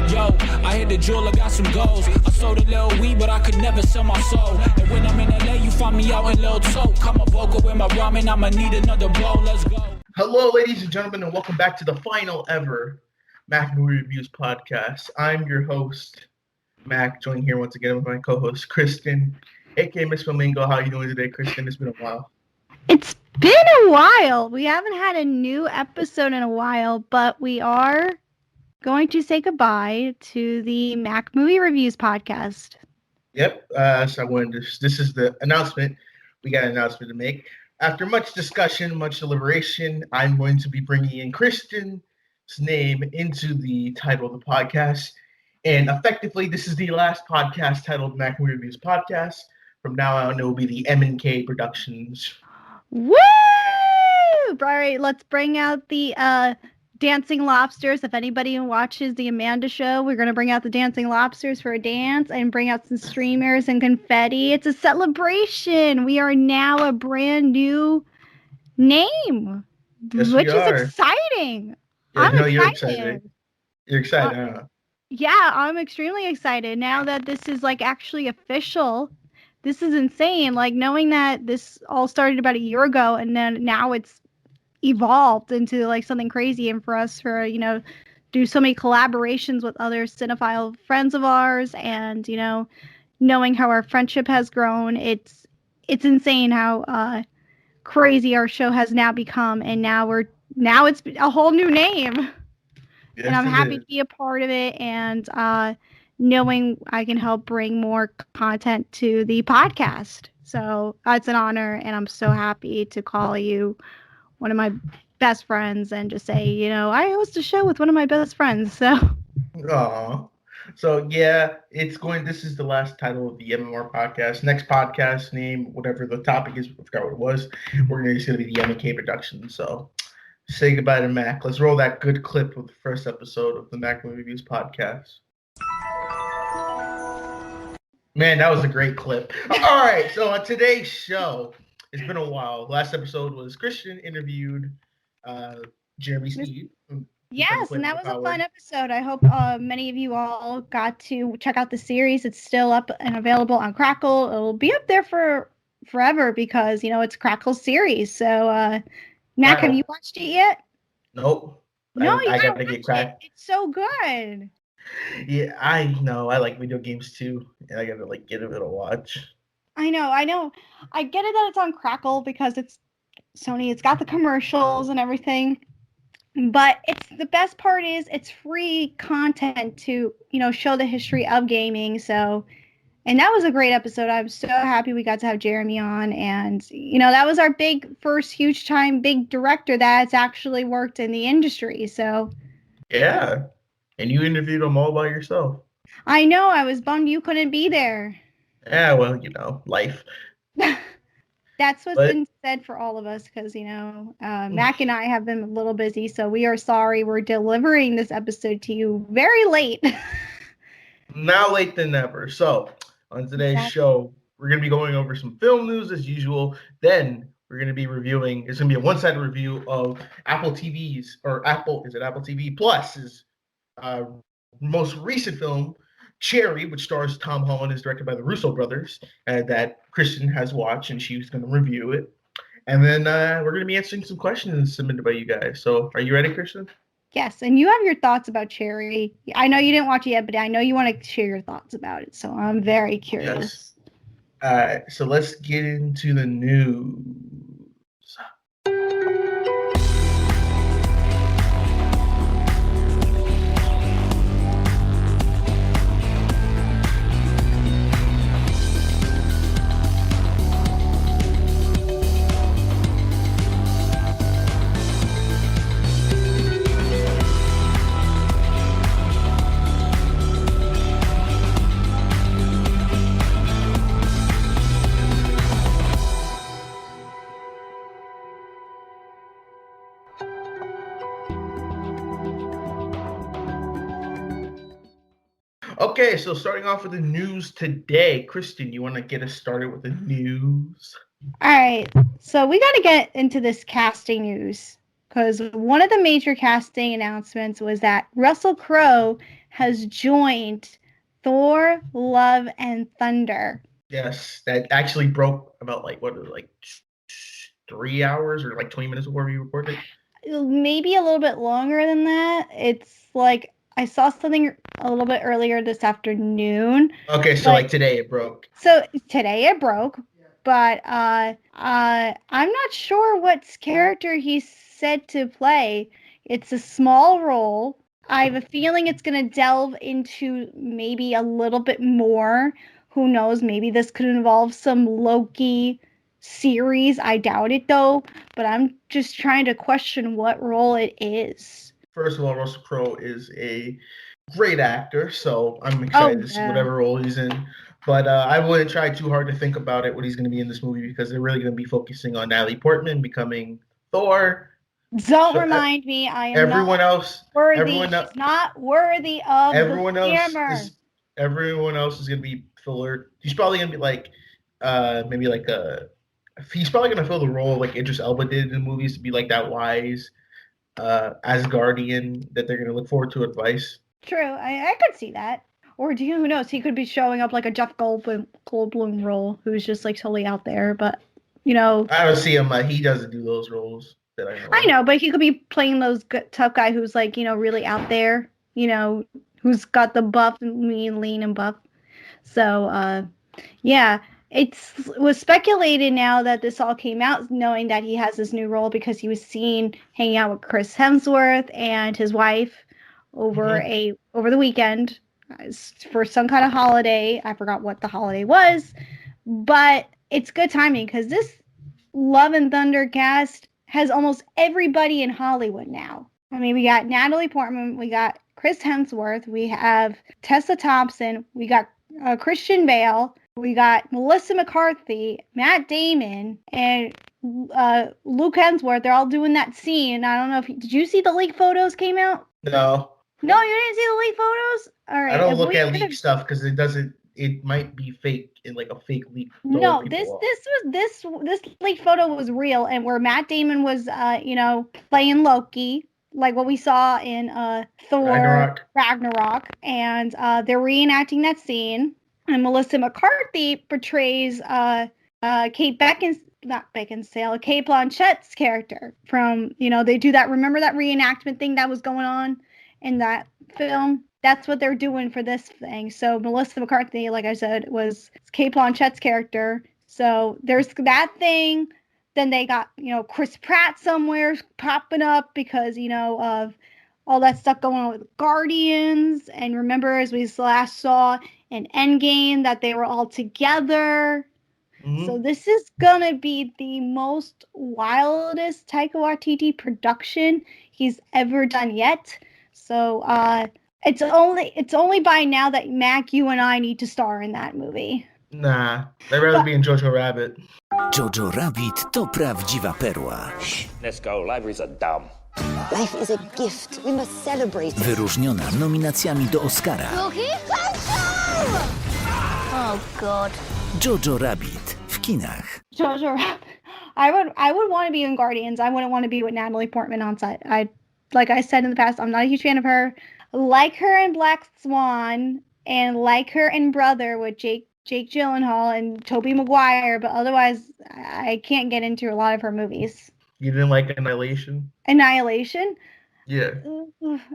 Yo, I hit the jeweler, got some goals. I sold a little weed, but I could never sell my soul. And when I'm in LA, you find me out in Lil Toe. Come a vocal with my ramen, I'ma need another bowl. Let's go. Hello, ladies and gentlemen, and welcome back to the final ever Mac Movie Reviews podcast. I'm your host, Mac, joined here once again with my co-host, Kristin, aka Miss Flamingo. How are you doing today, Kristin? It's been a while. It's been a while. We haven't had a new episode in a while, but we are going to say goodbye to the Mac Movie Reviews podcast. Yep. So I wanted to, this is the announcement. We got an announcement to make. After much discussion, much deliberation, I'm going to be bringing in Kristin's name into the title of the podcast. And effectively, this is the last podcast titled Mac Movie Reviews Podcast. From now on, it will be the M&K Productions. Woo! All right, let's bring out the dancing lobsters. If anybody watches the Amanda show, we're going to bring out the dancing lobsters for a dance and bring out some streamers and confetti. It's a celebration. We are now a brand new name, Yes, which we is are. exciting. Yeah, I'm excited. You're excited. You're excited, huh? Yeah, I'm extremely excited now that this is like actually official. This is insane. Like knowing that this all started about a year ago and then now it's evolved into like something crazy, and for us do so many collaborations with other cinephile friends of ours, and knowing how our friendship has grown, it's insane how crazy our show has now become, and now it's a whole new name. Yes, and I'm happy to be a part of it, and knowing I can help bring more content to the podcast. So it's an honor, and I'm so happy to call you one of my best friends and just say, I host a show with one of my best friends. So. Aww. So yeah, this is the last title of the MMR podcast. Next podcast name, whatever the topic is, I forgot what it was. It's going to be the M&K Productions. So say goodbye to Mac. Let's roll that good clip of the first episode of the Mac Movie Reviews podcast. Man, that was a great clip. All right, so on today's show, it's been a while. Last episode was Kristin interviewed Jeremy Steed. Yes, and that was a fun episode. I hope many of you all got to check out the series. It's still up and available on Crackle. It'll be up there for forever because, it's Crackle's series. So, Mac, have you watched it yet? Nope. No, I gotta get cracked. It's so good. Yeah, I know. I like video games too, and I gotta get a bit of watch. I know. I get it that it's on Crackle because it's Sony. It's got the commercials and everything. But the best part is it's free content to, show the history of gaming. So, and that was a great episode. I'm so happy we got to have Jeremy on. And, that was our first huge time, big director that's actually worked in the industry. So. Yeah. And you interviewed them all by yourself. I know. I was bummed you couldn't be there. Yeah, well, life. That's what's been said for all of us because, Mac and I have been a little busy, so we are sorry. We're delivering this episode to you very late. Now late than never. So, on today's show, we're going to be going over some film news as usual. Then, we're going to be reviewing, it's going to be a one-sided review of Apple TV's, or Apple TV Plus's most recent film, Cherry, which stars Tom Hollands, is directed by the Russo Brothers, that Kristin has watched, and she's going to review it. And then we're going to be answering some questions submitted by you guys. So are you ready, Kristin? Yes, and you have your thoughts about Cherry. I know you didn't watch it yet, but I know you want to share your thoughts about it, so I'm very curious. Yes. All right, so let's get into the news. Okay, so starting off with the news today, Kristin, you want to get us started with the news? All right, so we got to get into this casting news because one of the major casting announcements was that Russell Crowe has joined Thor: Love and Thunder. Yes, that actually broke about like what was it, like 3 hours or like 20 minutes before we recorded. Maybe a little bit longer than that. It's like I saw something a little bit earlier this afternoon. Okay, so like today it broke. So today it broke, but I'm not sure what character he's said to play. It's a small role. I have a feeling it's going to delve into maybe a little bit more. Who knows? Maybe this could involve some Loki series. I doubt it though, but I'm just trying to question what role it is. First of all, Russell Crowe is a great actor, so I'm excited to see whatever role he's in. But I wouldn't try too hard to think about it, what he's going to be in this movie, because they're really going to be focusing on Natalie Portman becoming Thor. Don't remind me. I am everyone not else worthy. Everyone She's not worthy of everyone the else hammer. Everyone else is going to be filler. He's probably going to be like maybe like he's probably going to fill the role like Idris Elba did in the movies, to be like that wise Asgardian that they're going to look forward to advice. True, I could see that. Or who knows? He could be showing up like a Jeff Goldblum role, who's just like totally out there. But I don't see him. He doesn't do those roles that I know. I know, but he could be playing those tough guy who's like really out there. Who's got the buff and lean and buff. So yeah. It was speculated now that this all came out, knowing that he has this new role because he was seen hanging out with Chris Hemsworth and his wife over the weekend for some kind of holiday. I forgot what the holiday was, but it's good timing because this Love and Thunder cast has almost everybody in Hollywood now. I mean, we got Natalie Portman, we got Chris Hemsworth, we have Tessa Thompson, we got Christian Bale. We got Melissa McCarthy, Matt Damon, and Luke Hemsworth. They're all doing that scene. I don't know did you see the leak photos came out? No. No, you didn't see the leak photos? All right. I don't look at leak stuff because it might be fake in like a fake leak. No, this leak photo was real, and where Matt Damon was playing Loki, like what we saw in Thor Ragnarok, and they're reenacting that scene. And Melissa McCarthy portrays Kate Blanchett's character from, they do that. Remember that reenactment thing that was going on in that film? That's what they're doing for this thing. So Melissa McCarthy, like I said, was Kate Blanchett's character. So there's that thing. Then they got, Chris Pratt somewhere popping up because, of all that stuff going on with Guardians. And remember, as we last saw in Endgame, that they were all together. Mm-hmm. So this is gonna be the most wildest Taika Waititi production he's ever done yet. So it's only by now that Mac, you and I need to star in that movie. Nah, I'd rather be in Jojo Rabbit. Jojo Rabbit to prawdziwa perła. Let's go, libraries are dumb. Life is a gift. We must celebrate. Wyróżniona nominacjami do Oscara. Oh God. Jojo Rabbit w kinach. Jojo Rabbit. I would want to be in Guardians. I wouldn't want to be with Natalie Portman on set. Like I said in the past, I'm not a huge fan of her. Like her in Black Swan and like her in Brother with Jake Gyllenhaal and Tobey Maguire, but otherwise I can't get into a lot of her movies. You didn't like Annihilation? Annihilation? Yeah. That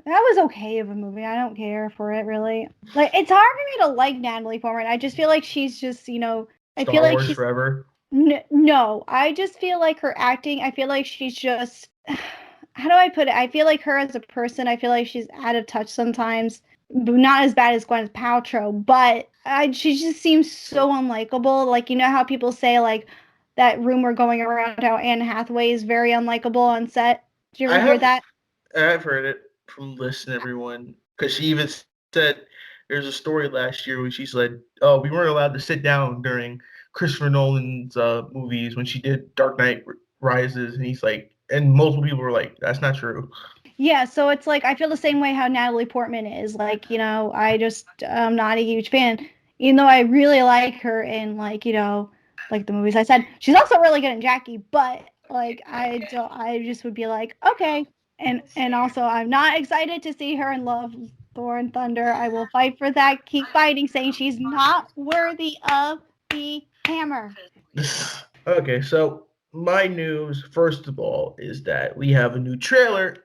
was okay of a movie. I don't care for it, really. Like, it's hard for me to like Natalie Portman. I just feel like she's just, I feel like she's... forever? No, I just feel like her acting, I feel like she's just... How do I put it? I feel like her as a person, I feel like she's out of touch sometimes. But not as bad as Gwyneth Paltrow, but she just seems so unlikable. Like, how people say, like, that rumor going around how Anne Hathaway is very unlikable on set. Did you ever hear that? I've heard it from Liz and everyone. Because she even said, there's a story last year where she said, oh, we weren't allowed to sit down during Christopher Nolan's movies when she did Dark Knight Rises. And he's like, and multiple people were like, that's not true. Yeah, so it's like, I feel the same way how Natalie Portman is. Like, I'm not a huge fan. Even though I really like her in, like, like the movies I said. She's also really good in Jackie, but, like, I just would be like, okay. And also, I'm not excited to see her in Love, Thor and Thunder. I will fight for that. Keep fighting, saying she's not worthy of the hammer. Okay, so my news, first of all, is that we have a new trailer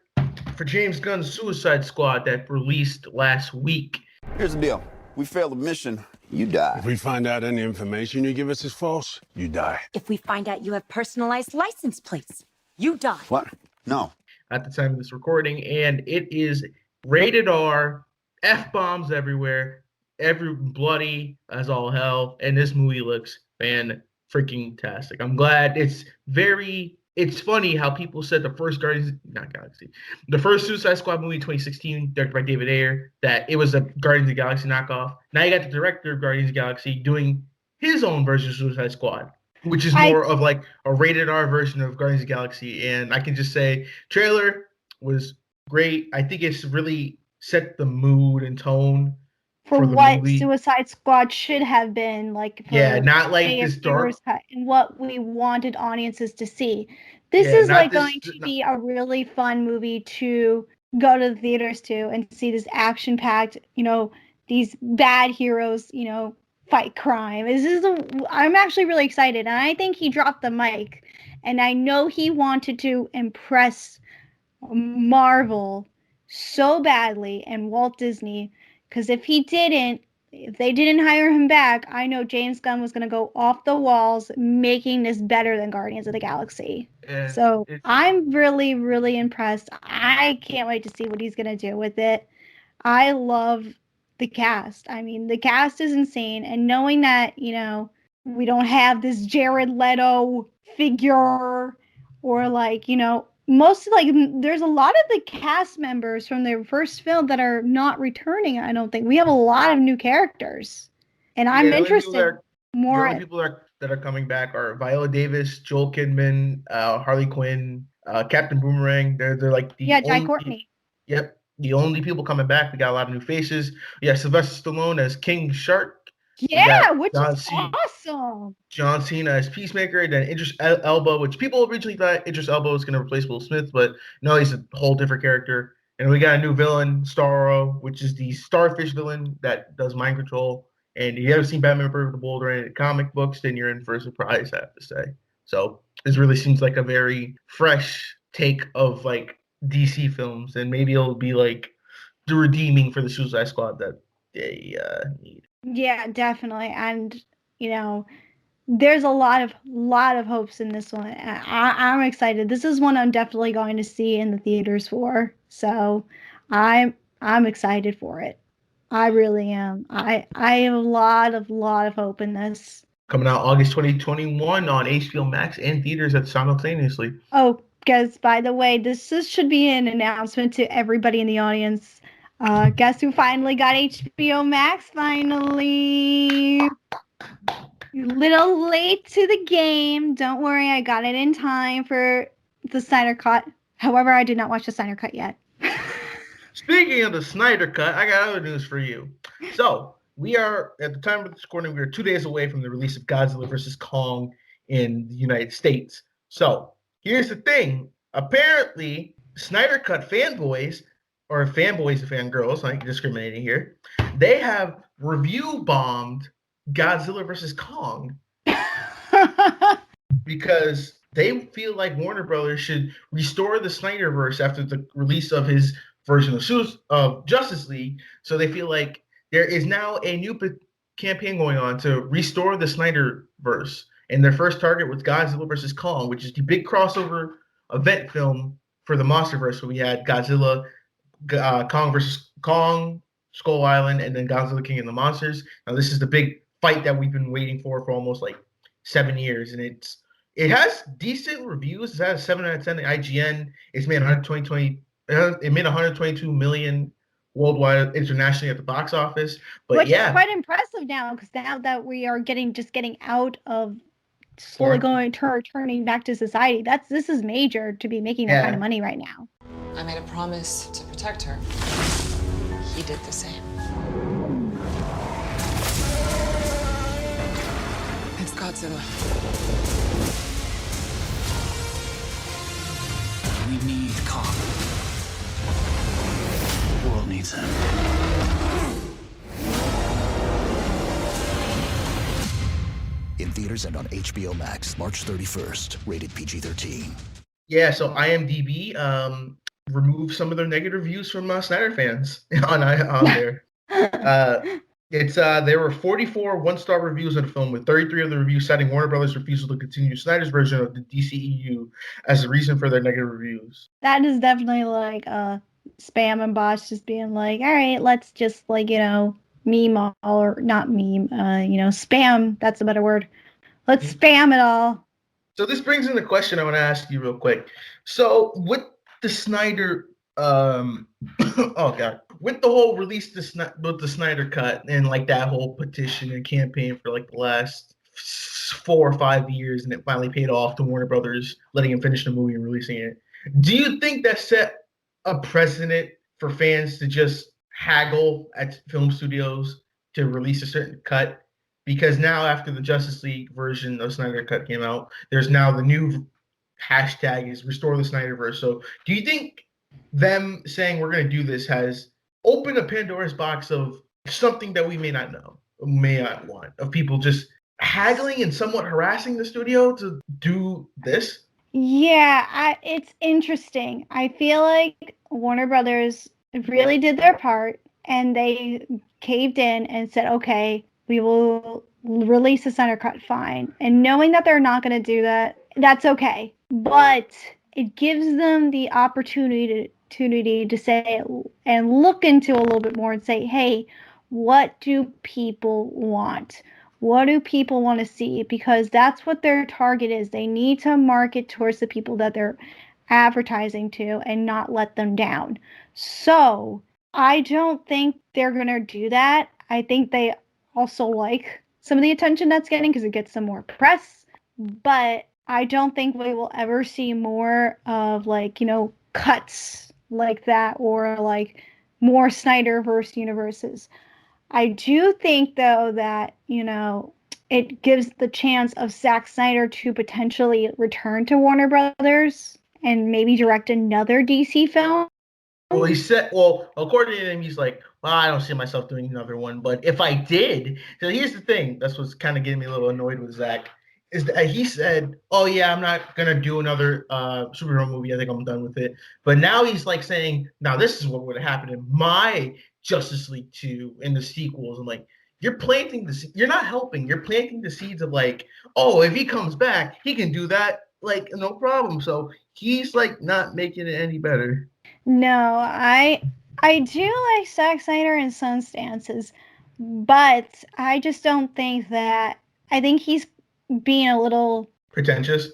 for James Gunn's Suicide Squad that released last week. Here's the deal. We fail the mission, you die. If we find out any information you give us is false, you die. If we find out you have personalized license plates, you die. What? No. At the time of this recording, and it is rated R, F-bombs everywhere, every bloody as all hell, and this movie looks fan-freaking-tastic. I'm glad. It's funny how people said the first the first Suicide Squad movie in 2016, directed by David Ayer, that it was a Guardians of the Galaxy knockoff. Now you got the director of Guardians of the Galaxy doing his own version of Suicide Squad, which is more of like a rated R version of Guardians of the Galaxy. And I can just say, trailer was great. I think it's really set the mood and tone for the what movie. Suicide Squad should have been like. Not like this dark. And what we wanted audiences to see. This is like going to be a really fun movie to go to the theaters to and see this action-packed, these bad heroes, fight crime. I'm actually really excited, and I think he dropped the mic, and I know he wanted to impress Marvel so badly and Walt Disney, because if they didn't hire him back, I know James Gunn was going to go off the walls making this better than Guardians of the Galaxy. So I'm really, really impressed. I can't wait to see what he's going to do with it. I love the cast. I mean, the cast is insane. And knowing that, we don't have this Jared Leto figure or there's a lot of the cast members from their first film that are not returning. I don't think we have a lot of new characters, and I'm interested more. The only people that are coming back are Viola Davis, Joel Kidman, Harley Quinn, Captain Boomerang. They're like the Jai Courtney. Yep, the only people coming back. We got a lot of new faces. Yeah, Sylvester Stallone as King Shark. Yeah, which is awesome. John Cena as Peacemaker, then Idris Elba, which people originally thought Idris Elba was going to replace Will Smith, but no, he's a whole different character. And we got a new villain, Starro, which is the starfish villain that does mind control. And if you haven't seen Batman Forever the Bold or any comic books, then you're in for a surprise, I have to say. So this really seems like a very fresh take of like DC films, and maybe it'll be like the redeeming for the Suicide Squad that they need. Yeah, definitely. And, there's a lot of hopes in this one. I'm excited. This is one I'm definitely going to see in the theaters for. So I'm excited for it. I really am. I have a lot of hope in this. Coming out August 2021 on HBO Max and theaters simultaneously. Oh, guys, by the way, this should be an announcement to everybody in the audience. Guess who finally got HBO Max? Finally. A little late to the game. Don't worry, I got it in time for the Snyder Cut. However, I did not watch the Snyder Cut yet. Speaking of the Snyder Cut, I got other news for you. So, we are, at the time of this recording, we are 2 days away from the release of Godzilla vs. Kong in the United States. So, here's the thing. Apparently, Snyder Cut fanboys and fangirls, I ain't discriminating here, they have review bombed Godzilla vs. Kong because they feel like Warner Brothers should restore the Snyderverse after the release of his version of Justice League. So they feel like there is now a new campaign going on to restore the Snyderverse, and their first target was Godzilla vs. Kong, which is the big crossover event film for the MonsterVerse. So we had Godzilla, Kong vs. Kong, Skull Island, and then Godzilla King of the Monsters. Now this is the big fight that we've been waiting for almost like 7 years, and it has decent reviews. It has a 7 out of 10 at IGN. It's made 122 million worldwide, internationally at the box office. But which is quite impressive now, because now that we are getting out of slowly turning back to society, this is major to be making that kind of money right now. I made a promise to protect her. He did the same. It's Godzilla. We need Kong. The world needs him. theaters and on HBO Max March 31st. Rated PG-13. Yeah, so IMDb removed some of their negative reviews from Snyder fans on there. There were 44 one-star reviews of the film, with 33 of the reviews citing Warner Brothers' refusal to continue Snyder's version of the DCEU as a reason for their negative reviews. That is definitely like spam and bots just being like, all right, let's just meme all, or not meme, spam. That's a better word. Let's spam it all. So this brings in the question I want to ask you real quick. So with the Snyder, with the whole release with the Snyder Cut and like that whole petition and campaign for like the last 4 or 5 years, and it finally paid off to Warner Brothers letting him finish the movie and releasing it. Do you think that set a precedent for fans to just haggle at film studios to release a certain cut? Because now, after the Justice League version of Snyder Cut came out, there's now the new hashtag is Restore the Snyderverse. So do you think them saying we're going to do this has opened a Pandora's box of something that we may not know, may not want, of people just haggling and somewhat harassing the studio to do this? Yeah, it's interesting. I feel like Warner Brothers really did their part, and they caved in and said, okay, we will release the Snyder Cut, fine. And knowing that they're not going to do that, that's okay. But it gives them the opportunity to say and look into a little bit more and say, hey, what do people want? What do people want to see? Because that's what their target is. They need to market towards the people that they're advertising to and not let them down. So I don't think they're going to do that. I think they also like some of the attention that's getting because it gets some more press. But I don't think we will ever see more of cuts like that or like more Snyderverse universes. I do think, though, that, it gives the chance of Zack Snyder to potentially return to Warner Brothers and maybe direct another DC film. Well, according to him, he's like, well, I don't see myself doing another one. But if I did, so here's the thing. That's what's kind of getting me a little annoyed with Zack. Is that he said, oh, yeah, I'm not going to do another superhero movie. I think I'm done with it. But now he's like saying, now this is what would have happened in my Justice League 2 in the sequels. And like, you're not helping. You're planting the seeds of like, oh, if he comes back, he can do that. Like, no problem. So he's like not making it any better. No, I do like Zack Snyder in some stances, but I just don't think that. I think he's being a little pretentious.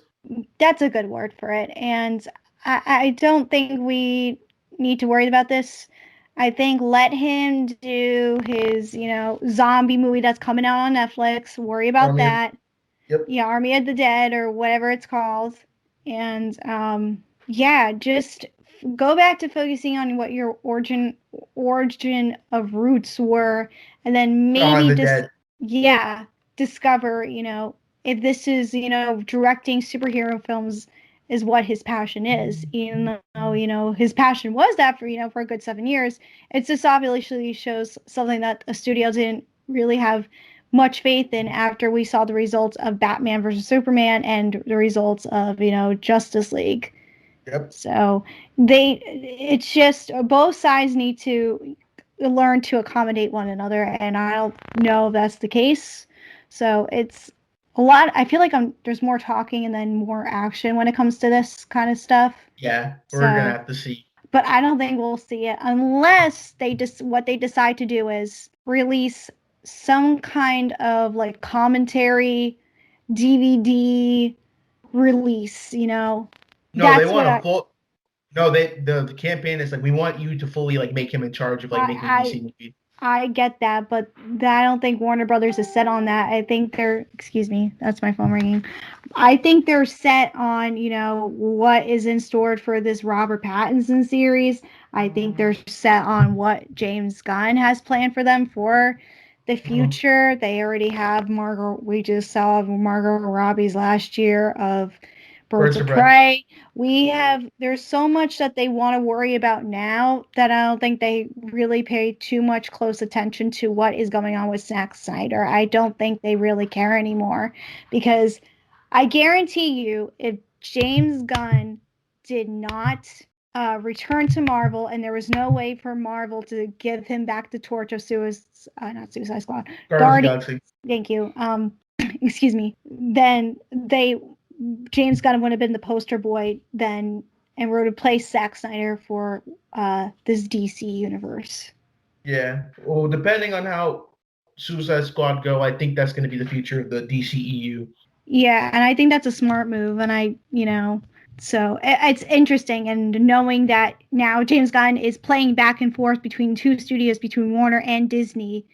That's a good word for it. And I don't think we need to worry about this. I think let him do his, zombie movie that's coming out on Netflix. Worry about that. Yep. Yeah, Army of the Dead or whatever it's called. And just go back to focusing on what your origin of roots were, and then maybe discover, if this is, directing superhero films is what his passion is, even though, his passion was that for a good 7 years. It's just obviously shows something that a studio didn't really have much faith in after we saw the results of Batman versus Superman and the results of, Justice League. Yep. So it's just both sides need to learn to accommodate one another, and I don't know if that's the case. So it's a lot. I feel like there's more talking and then more action when it comes to this kind of stuff. Yeah, we're gonna have to see. But I don't think we'll see it unless what they decide to do is release some kind of like commentary DVD release. No, they want a full. No, the campaign is like, we want you to fully like make him in charge of like making a DC movie. I get that, but I don't think Warner Brothers is set on that. I think excuse me, that's my phone ringing. I think they're set on, what is in store for this Robert Pattinson series. I think they're set on what James Gunn has planned for them for the future. They already have we just saw Margot Robbie's last year of Birds of Prey. There's so much that they want to worry about now that I don't think they really pay too much close attention to what is going on with Zack Snyder. I don't think they really care anymore, because I guarantee you, if James Gunn did not return to Marvel, and there was no way for Marvel to give him back the torch of not Suicide Squad, Guardians. Thank you. Excuse me. Then James Gunn would have been the poster boy then, and would replace Zack Snyder for this DC universe. Yeah. Well, depending on how Suicide Squad go, I think that's going to be the future of the DCEU. Yeah, and I think that's a smart move, and so it's interesting, and knowing that now James Gunn is playing back and forth between two studios, between Warner and Disney.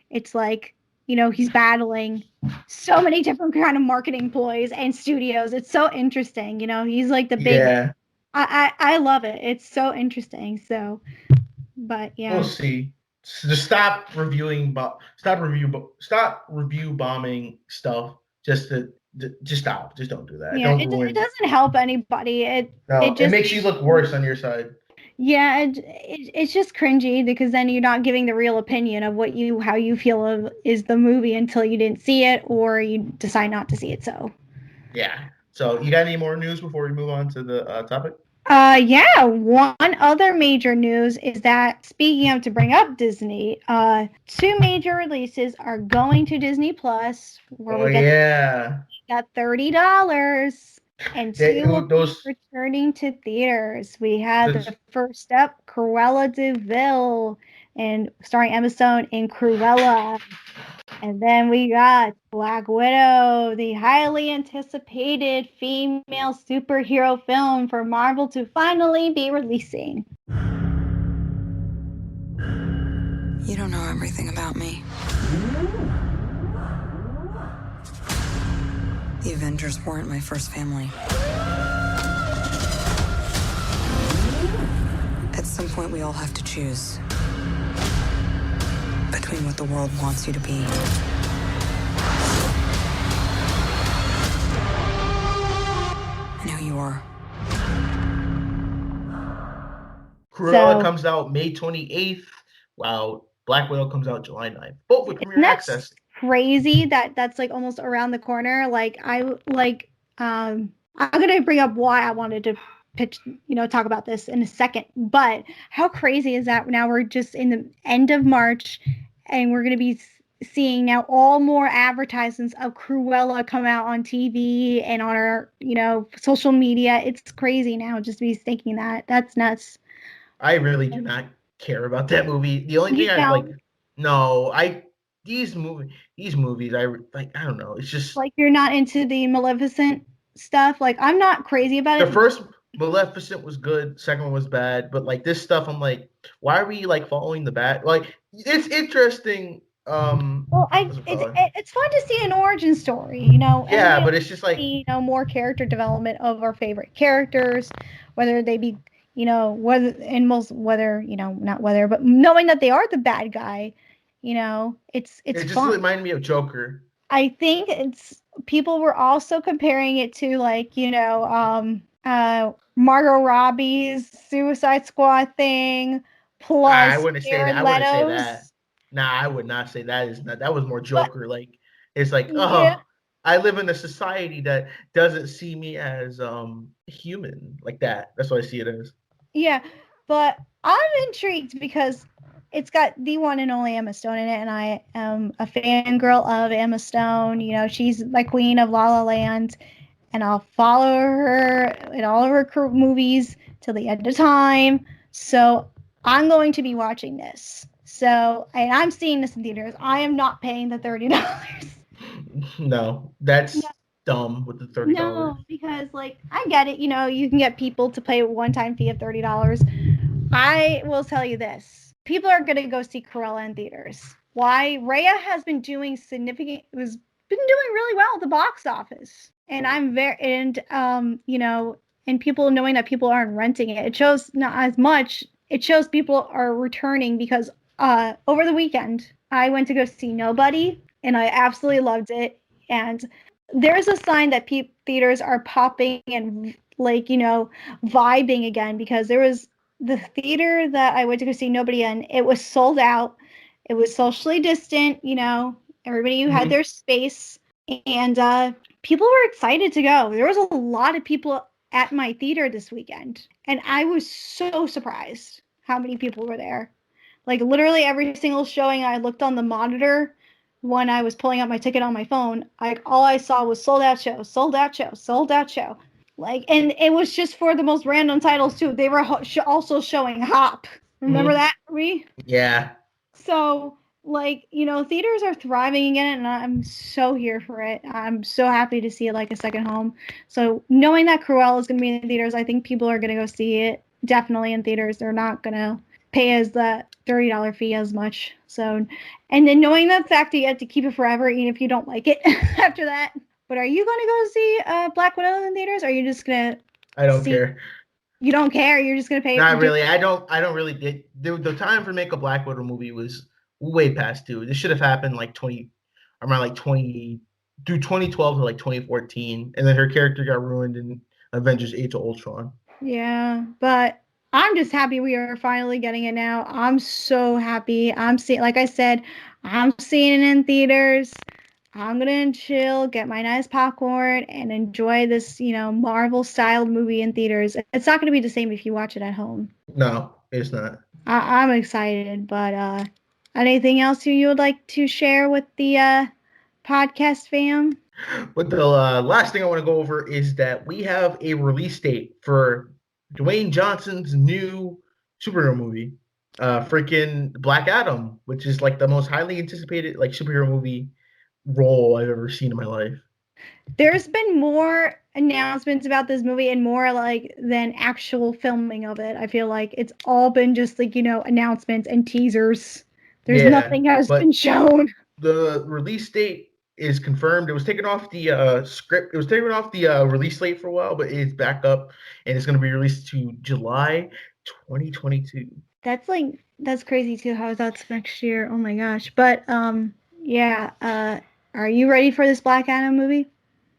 It's like, he's battling so many different kind of marketing ploys and studios. It's so interesting. He's like the big. Yeah. I love it. It's so interesting. So, but yeah. We'll see. Just stop review bombing stuff. Just stop. Just don't do that. Yeah, it doesn't help anybody. It makes you look worse on your side. Yeah, it's just cringy, because then you're not giving the real opinion of how you feel is the movie until you didn't see it, or you decide not to see it. So yeah. So you got any more news before we move on to the topic? Yeah. One other major news is that, speaking of, to bring up Disney, 2 major releases are going to Disney Plus. Where we got $30. And 2 returning to theaters. We had the first up, Cruella de Vil, and starring Emma Stone in Cruella. And then we got Black Widow, the highly anticipated female superhero film for Marvel to finally be releasing. You don't know everything about me. The Avengers weren't my first family. At some point, we all have to choose between what the world wants you to be and who you are. Cruella comes out May 28th, while Black Widow comes out July 9th. Both with premiere access. Crazy that's like almost around the corner. I'm gonna bring up why I wanted to talk about this in a second, but how crazy is that? Now we're just in the end of March, and we're gonna be seeing now all more advertisements of Cruella come out on TV and on our social media. It's crazy now just to be thinking that's nuts. I really do not care about that movie. The only thing these movies, I don't know. It's just like, you're not into the Maleficent stuff. Like, I'm not crazy about it. The first Maleficent was good. Second one was bad. But like this stuff, I'm like, why are we like following the bad? Like, it's interesting. It's fun to see an origin story, Yeah, but it's just like more character development of our favorite characters, whether they be not whether, but knowing that they are the bad guy. It's it just fun. reminded me of Joker. I think people were also comparing it to Margot Robbie's Suicide Squad thing, plus I wouldn't say that. Nah, I would not say that. That was more Joker. It's like, I live in a society that doesn't see me as human like that. That's what I see it as. Yeah, but I'm intrigued because it's got the one and only Emma Stone in it, and I am a fangirl of Emma Stone. She's my queen of La La Land, and I'll follow her in all of her movies till the end of time. So I'm going to be watching this. So, and I'm seeing this in theaters. I am not paying the $30. No, that's dumb with the $30. No, because I get it. You can get people to pay a one-time fee of $30. I will tell you this. People are going to go see Cruella in theaters. Why? Raya has been doing really well at the box office. And and people knowing that people aren't renting it. It shows not as much. It shows people are returning because over the weekend, I went to go see Nobody, and I absolutely loved it. And there's a sign that theaters are popping and like, vibing again, because there was the theater that I went to go see nobody in. It was sold out. It was socially distant, everybody who had their space, and people were excited to go. There was a lot of people at my theater this weekend, and I was so surprised how many people were there. Like literally every single showing I looked on the monitor when I was pulling up my ticket on my phone, all I saw was sold out show, sold out show, sold out show. Like, and it was just for the most random titles too. They were also showing Hop. Remember that movie? Yeah. So, like, theaters are thriving again, and I'm so here for it. I'm so happy to see it like a second home. So, knowing that Cruella is going to be in theaters, I think people are going to go see it definitely in theaters. They're not going to pay as the $30 fee as much. So, and then knowing the fact that you have to keep it forever, even if you don't like it after that. But are you going to go see Black Widow in theaters? Or are you just going to? I don't care. You don't care? You're just going to pay? Not really. I don't really get the time for make a Black Widow movie was way past due. This should have happened through 2012 to 2014, and then her character got ruined in Avengers: Age of Ultron. Yeah, but I'm just happy we are finally getting it now. I'm so happy. Like I said, I'm seeing it in theaters. I'm gonna chill, get my nice popcorn, and enjoy this, Marvel-styled movie in theaters. It's not gonna be the same if you watch it at home. No, it's not. I'm excited, but anything else you would like to share with the podcast fam? But the last thing I want to go over is that we have a release date for Dwayne Johnson's new superhero movie, freaking Black Adam, which is the most highly anticipated superhero movie role I've ever seen in my life. There's been more announcements about this movie and more than actual filming of it. I feel like it's all been just announcements and teasers. There's nothing has been shown. The release date is confirmed. It was taken off the script. It was taken off the release slate for a while, but it's back up and it's going to be released to July 2022. That's crazy too. How that's next year? Oh my gosh! But yeah. Are you ready for this Black Adam movie?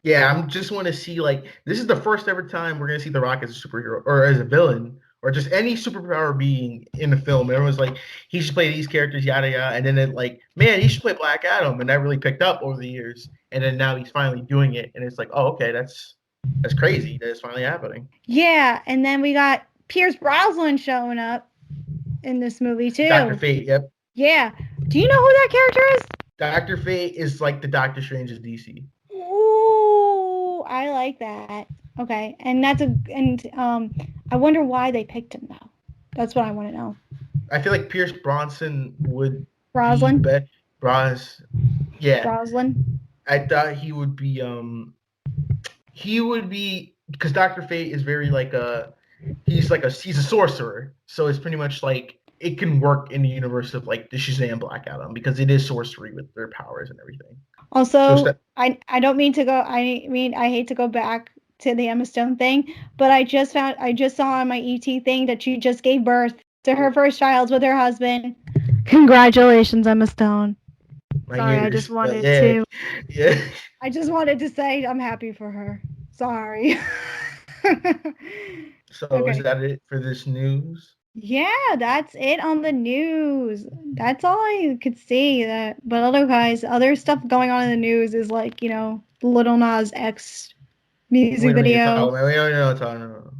Yeah, I just want to see this is the first ever time we're going to see The Rock as a superhero or as a villain or just any superpower being in the film. Everyone's like, he should play these characters, yada yada, and then man, he should play Black Adam, and that really picked up over the years. And then now he's finally doing it, and it's oh, okay, that's crazy that it's finally happening. Yeah, and then we got Pierce Brosnan showing up in this movie too. Dr. Fate, yep. Yeah. Do you know who that character is? Dr. Fate is the Doctor Strange of DC. Ooh, I like that. Okay, and I wonder why they picked him though. That's what I want to know. I feel like Pierce Brosnan would Brosnan. Yeah. Brosnan. I thought he would be because Dr. Fate is very he's a sorcerer, so it's pretty much it can work in the universe of the Shazam Black Adam because it is sorcery with their powers and everything. Also, I don't mean to go. I hate to go back to the Emma Stone thing, but I just saw on my ET thing that she just gave birth to her first child with her husband. Congratulations, Emma Stone. Sorry, I just wanted to. Yeah. I just wanted to say I'm happy for her. Sorry. So Is that it for this news? Yeah, that's it on the news. That's all I could see. But other stuff going on in the news is Lil Nas X music video. We don't know.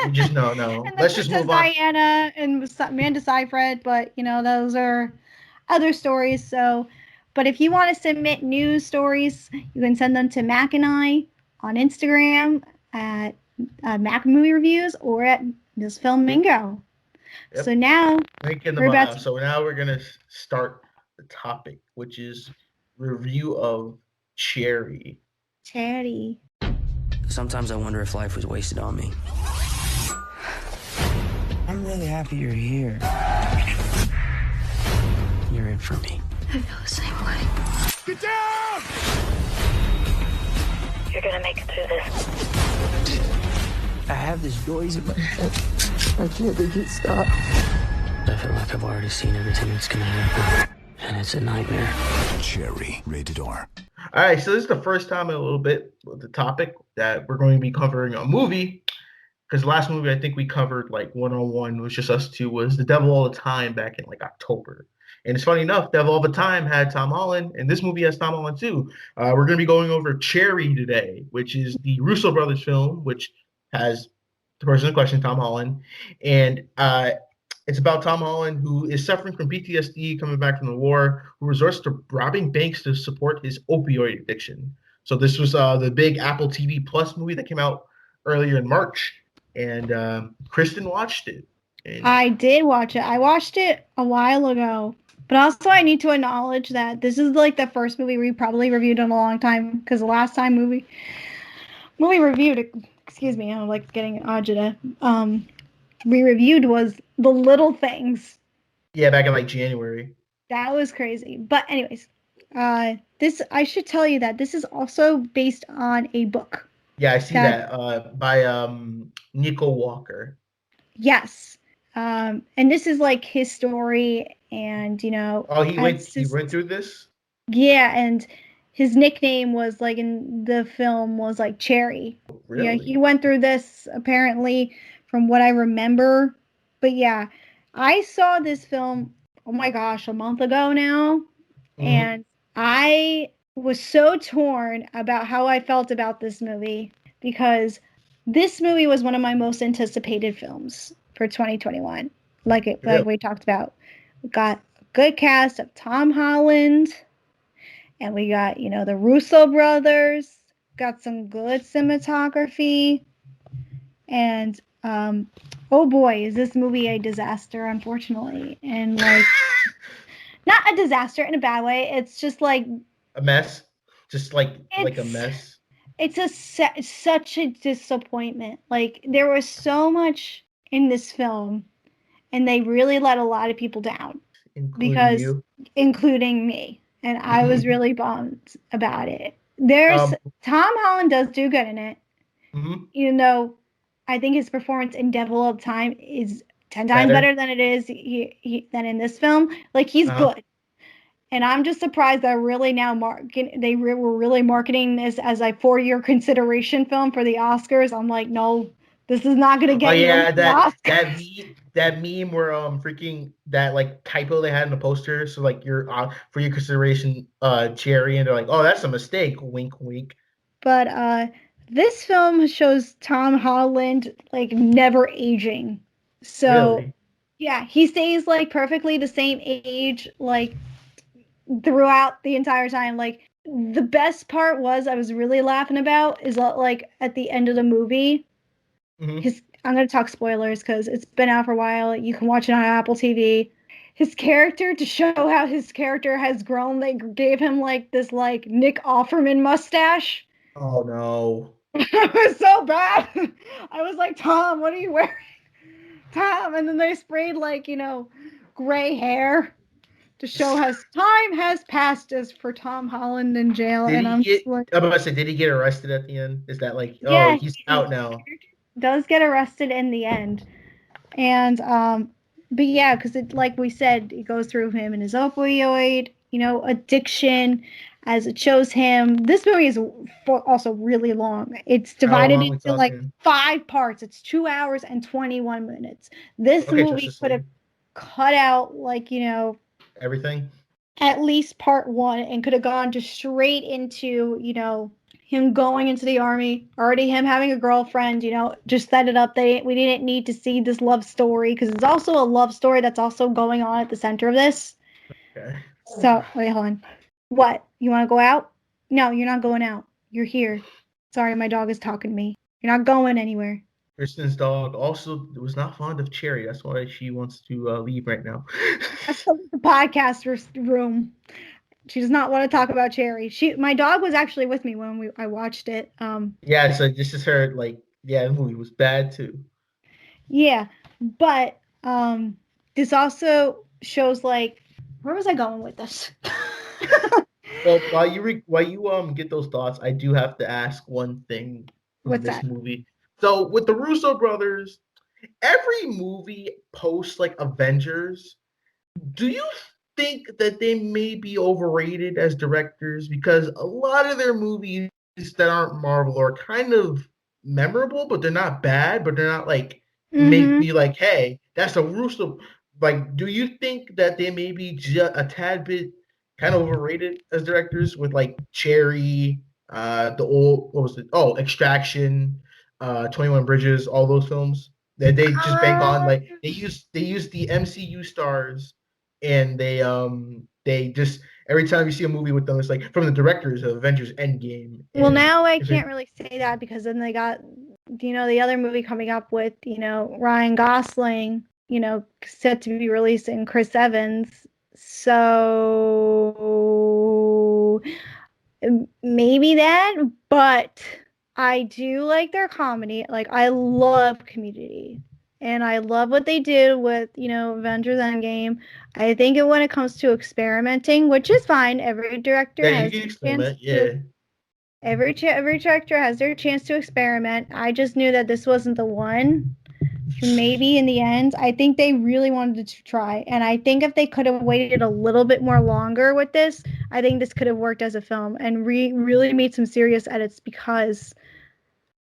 We just no. Let's just move on. Diana and Amanda Seyfried, but those are other stories. So, but if you want to submit news stories, you can send them to Mac and I on Instagram at Mac Movie Reviews or at Miss Film Mingo. Yep. So now we're gonna start the topic, which is review of Cherry. Sometimes I wonder if life was wasted on me. I'm really happy you're here. You're it for me. I feel the same way. Get down! You're gonna make it through this. I have this noise in my head. I can't make it stop. I feel like I've already seen everything that's gonna happen, and it's a nightmare. Cherry, rated R. All right, so this is the first time in a little bit with the topic that we're going to be covering a movie. Because the last movie I think we covered like one-on-one was just us two was The Devil All the Time back in like October. And it's funny enough, Devil All the Time had Tom Holland, and this movie has Tom Holland too. We're going to be going over Cherry today, which is the Russo Brothers film, which has the person in question, Tom Holland. And it's about Tom Holland, who is suffering from PTSD coming back from the war, who resorts to robbing banks to support his opioid addiction. So this was the big Apple TV Plus movie that came out earlier in March. And Kristin watched it. And I did watch it. I watched it a while ago. But also I need to acknowledge that this is like the first movie we probably reviewed in a long time. Because the last time movie reviewed, excuse me, I'm like getting agita. We reviewed was The Little Things. Yeah, back in like January. That was crazy. But anyways, this I should tell you that this is also based on a book. Yeah, I see that by Nico Walker. Yes. And this is like his story and, you know. Oh, he went through this? Yeah, and his nickname was like in the film was like Cherry. Really? Yeah, he went through this apparently from what I remember. But yeah, I saw this film, oh my gosh, a month ago now. Mm-hmm. And I was so torn about how I felt about this movie because this movie was one of my most anticipated films for 2021. Like we talked about. We got a good cast of Tom Holland, and we got, you know, the Russo brothers, got some good cinematography, and oh boy, is this movie a disaster, unfortunately. And like not a disaster in a bad way, it's just like a mess. Just like a mess. It's such a disappointment. Like there was so much in this film, and they really let a lot of people down, including me, and I was really bummed about it. There's Tom Holland does do good in it, even though I think his performance in Devil All the Time is 10 times better than it is than in this film. Like he's good. And I'm just surprised that really now they were really marketing this as a 4-year consideration film for the Oscars. I'm like, no, this is not going to get that meme where freaking that like typo they had in the poster. So like you're for your consideration Cherry, and they're like, oh, that's a mistake. Wink, wink. But this film shows Tom Holland like never aging. So really? Yeah, he stays like perfectly the same age like throughout the entire time. Like the best part was I was really laughing about is like at the end of the movie. I'm going to talk spoilers because it's been out for a while. You can watch it on Apple TV. His character, to show how his character has grown, they gave him like this like Nick Offerman mustache. Oh no. It was so bad. I was like, Tom, what are you wearing? Tom. And then they sprayed like, you know, gray hair to show how time has passed as for Tom Holland in jail. I'm about to say, did he get arrested at the end? Is that like, yeah, he's out now? Does get arrested in the end. And but yeah, because it, like we said, it goes through him and his opioid, you know, addiction as it shows him. This movie is also really long. It's divided into like 5 parts. It's 2 hours and 21 minutes. This movie could have cut out like, you know, everything, at least part 1, and could have gone just straight into, you know, him going into the army, already him having a girlfriend, you know, just set it up. We didn't need to see this love story because it's also a love story that's also going on at the center of this. Okay. So, wait, hold on. What? You want to go out? No, you're not going out. You're here. Sorry, my dog is talking to me. You're not going anywhere. Kristin's dog also was not fond of Cherry. That's why she wants to leave right now. That's the podcast room. She does not want to talk about Cherry. My dog was actually with me when I watched it. Yeah, so this is her, like, yeah, the movie was bad too. Yeah, but this also shows, like, where was I going with this? Well, while you get those thoughts, I do have to ask one thing with this movie. So with the Russo brothers, every movie post like Avengers, do you think that they may be overrated as directors? Because a lot of their movies that aren't Marvel are kind of memorable, but they're not bad, but they're not like make me like, hey, that's a Russo. Like, do you think that they may be just a tad bit kind of overrated as directors with like Cherry, the old what was it? Oh, Extraction, 21 Bridges, all those films that they just bank on. Like they use the MCU stars, and they just every time you see a movie with them, it's like from the directors of Avengers Endgame. Well, now I can't really say that because then they got, the other movie coming up with, Ryan Gosling, set to be released, and Chris Evans. So maybe that, but I do like their comedy. Like, I love Community. And I love what they did with, Avengers Endgame. I think when it comes to experimenting, which is fine, every director has a chance to, every director has their chance to experiment. I just knew that this wasn't the one. Maybe in the end, I think they really wanted to try. And I think if they could have waited a little bit more longer with this, I think this could have worked as a film and really made some serious edits because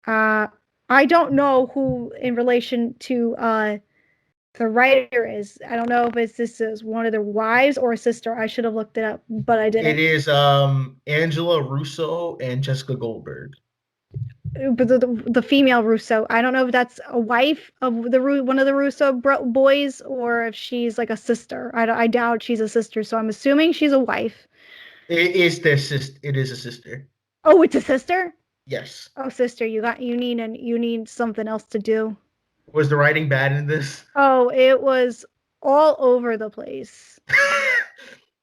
I don't know who in relation to the writer is. I don't know if this is one of their wives or a sister. I should have looked it up, but I didn't. It is Angela Russo and Jessica Goldberg. But the female Russo, I don't know if that's a wife of one of the Russo boys or if she's like a sister. I doubt she's a sister, so I'm assuming she's a wife. It is their sister. It is a sister. Oh, it's a sister? Yes. Oh, sister, you need something else to do. Was the writing bad in this? Oh, it was all over the place.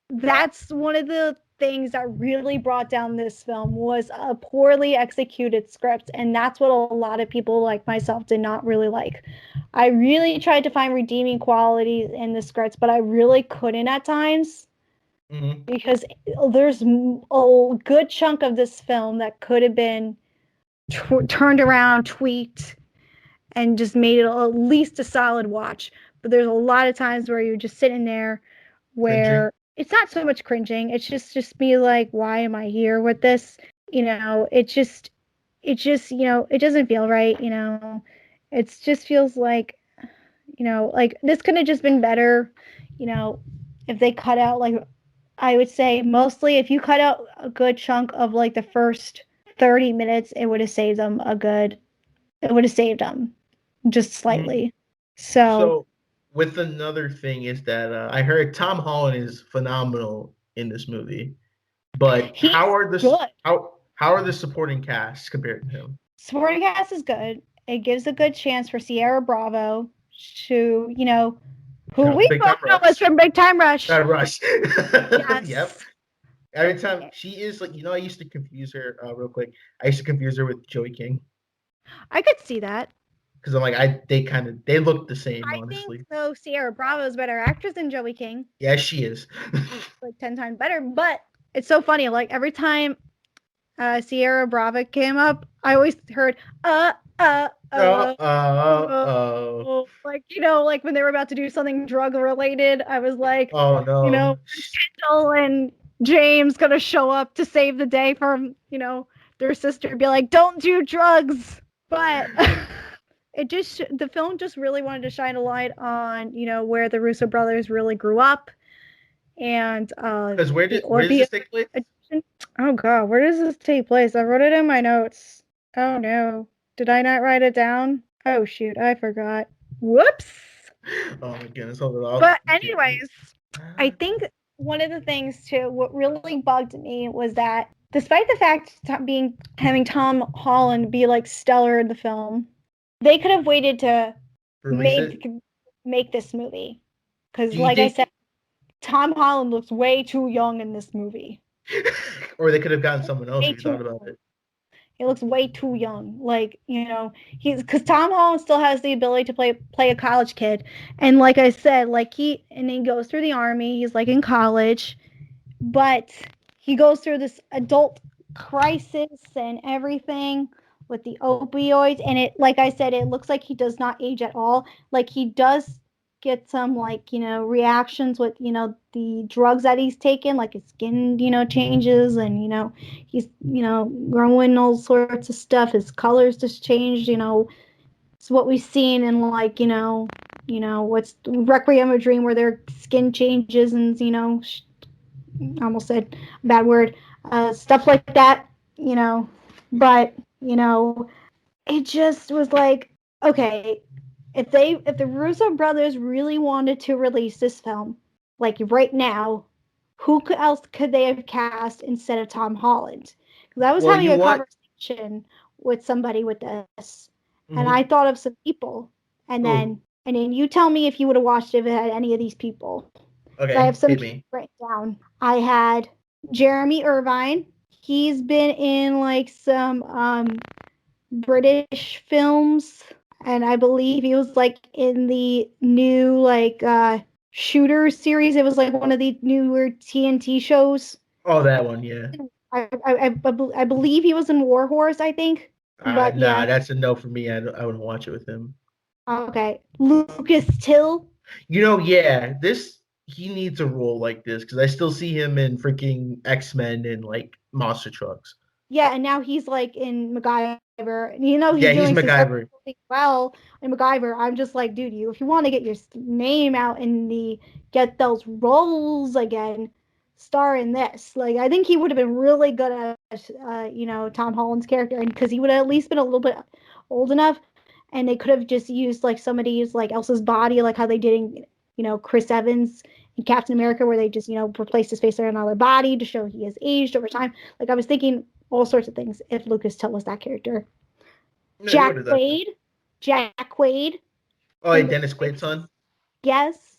That's one of the things that really brought down this film was a poorly executed script, and that's what a lot of people like myself did not really like. I really tried to find redeeming qualities in the scripts, but I really couldn't at times. Because there's a good chunk of this film that could have been turned around, tweaked, and just made it at least a solid watch. But there's a lot of times where you're just sitting there where it's not so much cringing. It's just be like, why am I here with this? It just, it doesn't feel right. It just feels like, like this could have just been better, if they cut out, like, I would say mostly if you cut out a good chunk of like the first 30 minutes, it would have saved them just slightly. So with another thing is that I heard Tom Holland is phenomenal in this movie, but how are the supporting casts compared to him? Supporting cast is good. It gives a good chance for Sierra Bravo to, who we both know is from Big Time Rush. Rush. Yes. Yep. Every time she is like, I used to confuse her real quick. I used to confuse her with Joey King. I could see that. Because I'm like, they look the same, honestly. I think so. Sierra Bravo is a better actress than Joey King. Yeah, she is. Like 10 times better. But it's so funny. Like every time Sierra Bravo came up, I always heard like like when they were about to do something drug related, I was like, oh no, Kendall and James gonna show up to save the day from their sister, be like, don't do drugs. But the film just really wanted to shine a light on where the Russo brothers really grew up, and because where does this take place? Oh god, where does this take place? I wrote it in my notes. Oh no. Did I not write it down? Oh shoot, I forgot. Whoops. Oh my goodness, hold it off. But anyways, I think one of the things too, what really bugged me was that despite the fact having Tom Holland be like stellar in the film, they could have waited to make this movie. Because I said, Tom Holland looks way too young in this movie. Or they could have gotten someone else if you thought about it. He looks way too young. Like, because Tom Holland still has the ability to play a college kid. And like I said, like he goes through the army, he's like in college, but he goes through this adult crisis and everything with the opioids. And it, like I said, it looks like he does not age at all. Like he does get some like, reactions with, the drugs that he's taken, like his skin, changes, and, he's, growing all sorts of stuff. His colors just changed, it's what we've seen in like, what's Requiem of a Dream, where their skin changes and, I almost said a bad word, stuff like that, but, it just was like, okay, if the Russo brothers really wanted to release this film, like right now, who else could they have cast instead of Tom Holland? Because I was having a conversation with somebody with this, and I thought of some people, and then you tell me if you would have watched it if it had any of these people. Okay, I have some written down. I had Jeremy Irvine. He's been in like some British films, and I believe he was like in the new like Shooter series. It was like one of the newer TNT shows. Oh, that one, yeah. I believe he was in War Horse, I think. But nah, that's a no for me. I wouldn't watch it with him. Okay, Lucas Till. Yeah, he needs a role like this because I still see him in freaking X-Men and like monster trucks. Yeah, and now he's like in MacGyver. He's doing MacGyver well in MacGyver. I'm just like, dude, if you want to get your name out and get those roles again, star in this. Like, I think he would have been really good at, Tom Holland's character, and because he would have at least been a little bit old enough, and they could have just used like somebody's like else's body, like how they did in, Chris Evans in Captain America, where they just, replaced his face with another body to show he has aged over time. Like, I was thinking all sorts of things if Lucas Till was that character. Yeah, Jack Quaid. Oh, yeah, Dennis Quaid's son? Yes.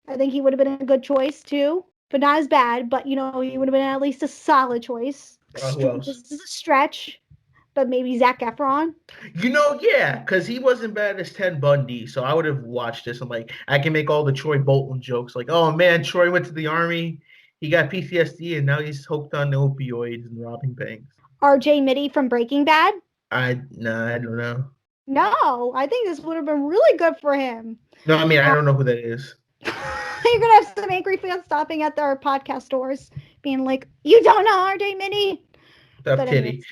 I think he would have been a good choice too, but not as bad. But, he would have been at least a solid choice. Who else? This is a stretch, but maybe Zac Efron. Yeah, because he wasn't bad as Ted Bundy, so I would have watched this. I'm like, I can make all the Troy Bolton jokes. Like, oh, man, Troy went to the army. He got PTSD, and now he's hooked on opioids and robbing banks. R.J. Mitty from Breaking Bad? I don't know. No, I think this would have been really good for him. No, I mean, I don't know who that is. You're going to have some angry fans stopping at their podcast stores being like, you don't know R.J. Mitty? Tough kitty.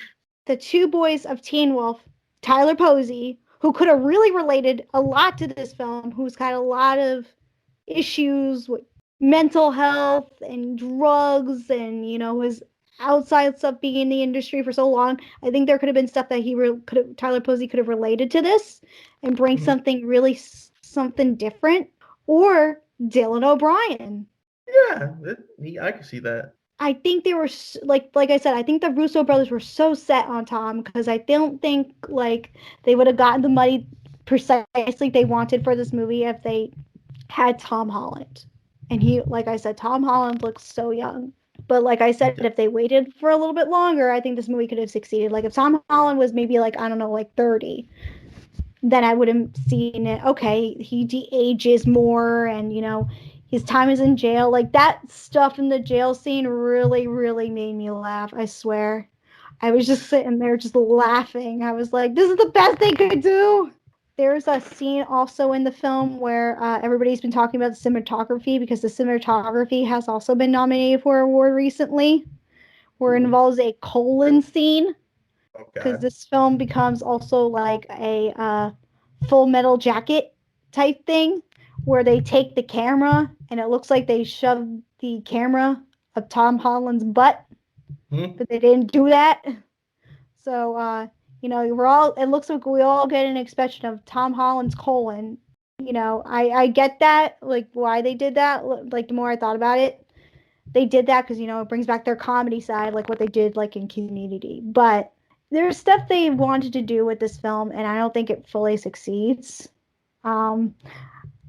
The two boys of Teen Wolf, Tyler Posey, who could have really related a lot to this film, who's got a lot of issues with mental health and drugs and, his outside stuff being in the industry for so long. I think there could have been stuff that Tyler Posey could have related to this and bring something different. Or Dylan O'Brien. Yeah, I can see that. I think they were like I said, I think the Russo brothers were so set on Tom because I don't think like they would have gotten the money precisely they wanted for this movie if they had Tom Holland. And like I said, Tom Holland looks so young. But like I said, if they waited for a little bit longer, I think this movie could have succeeded. Like if Tom Holland was maybe like, I don't know, like 30, then I would have seen it. Okay, he de-ages more and, his time is in jail. Like that stuff in the jail scene really, really made me laugh. I swear. I was just sitting there just laughing. I was like, this is the best they could do. There's a scene also in the film where everybody's been talking about the cinematography because the cinematography has also been nominated for an award recently, where it involves a colon scene. Because this film becomes also like a Full Metal Jacket type thing, where they take the camera and it looks like they shoved the camera up Tom Holland's butt, but they didn't do that. So, it looks like we all get an expression of Tom Holland's colon. I get that, like why they did that. Like the more I thought about it, they did that because, it brings back their comedy side, like what they did like in Community. But there's stuff they wanted to do with this film, and I don't think it fully succeeds.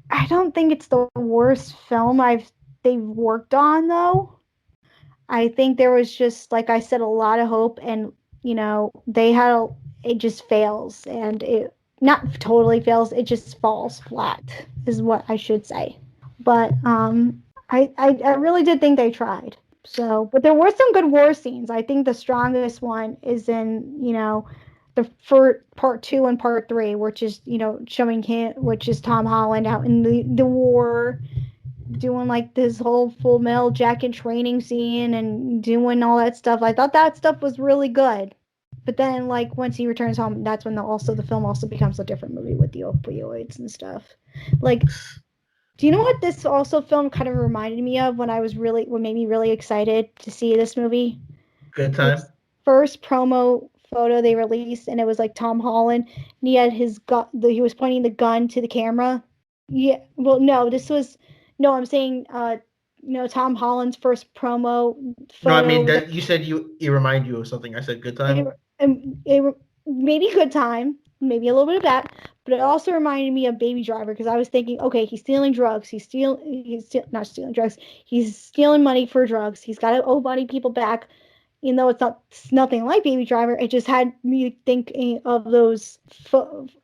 I don't think it's the worst film they've worked on, though. I think there was just, like I said, a lot of hope, and it just fails, and it not totally fails. It just falls flat, is what I should say. But I really did think they tried. So, but there were some good war scenes. I think the strongest one is in, for part 2 and part 3, which is, showing him, which is Tom Holland out in the war, doing like this whole Full Metal Jacket training scene and doing all that stuff. I thought that stuff was really good. But then, like, once he returns home, that's when the film also becomes a different movie with the opioids and stuff. Like, do you know what this also film kind of reminded me of what made me really excited to see this movie? Good Time. First promo photo they released, and it was like Tom Holland, and he had his gun. He was pointing the gun to the camera. Yeah. Well, no, I'm saying, Tom Holland's first promo photo. No, I mean that you said it reminded you of something. I said Good Time. It maybe Good Time, maybe a little bit of that, but it also reminded me of Baby Driver, because I was thinking, okay, he's stealing drugs. He's not stealing drugs. He's stealing money for drugs. He's got to owe money people back. Even though it's nothing like Baby Driver, it just had me thinking of those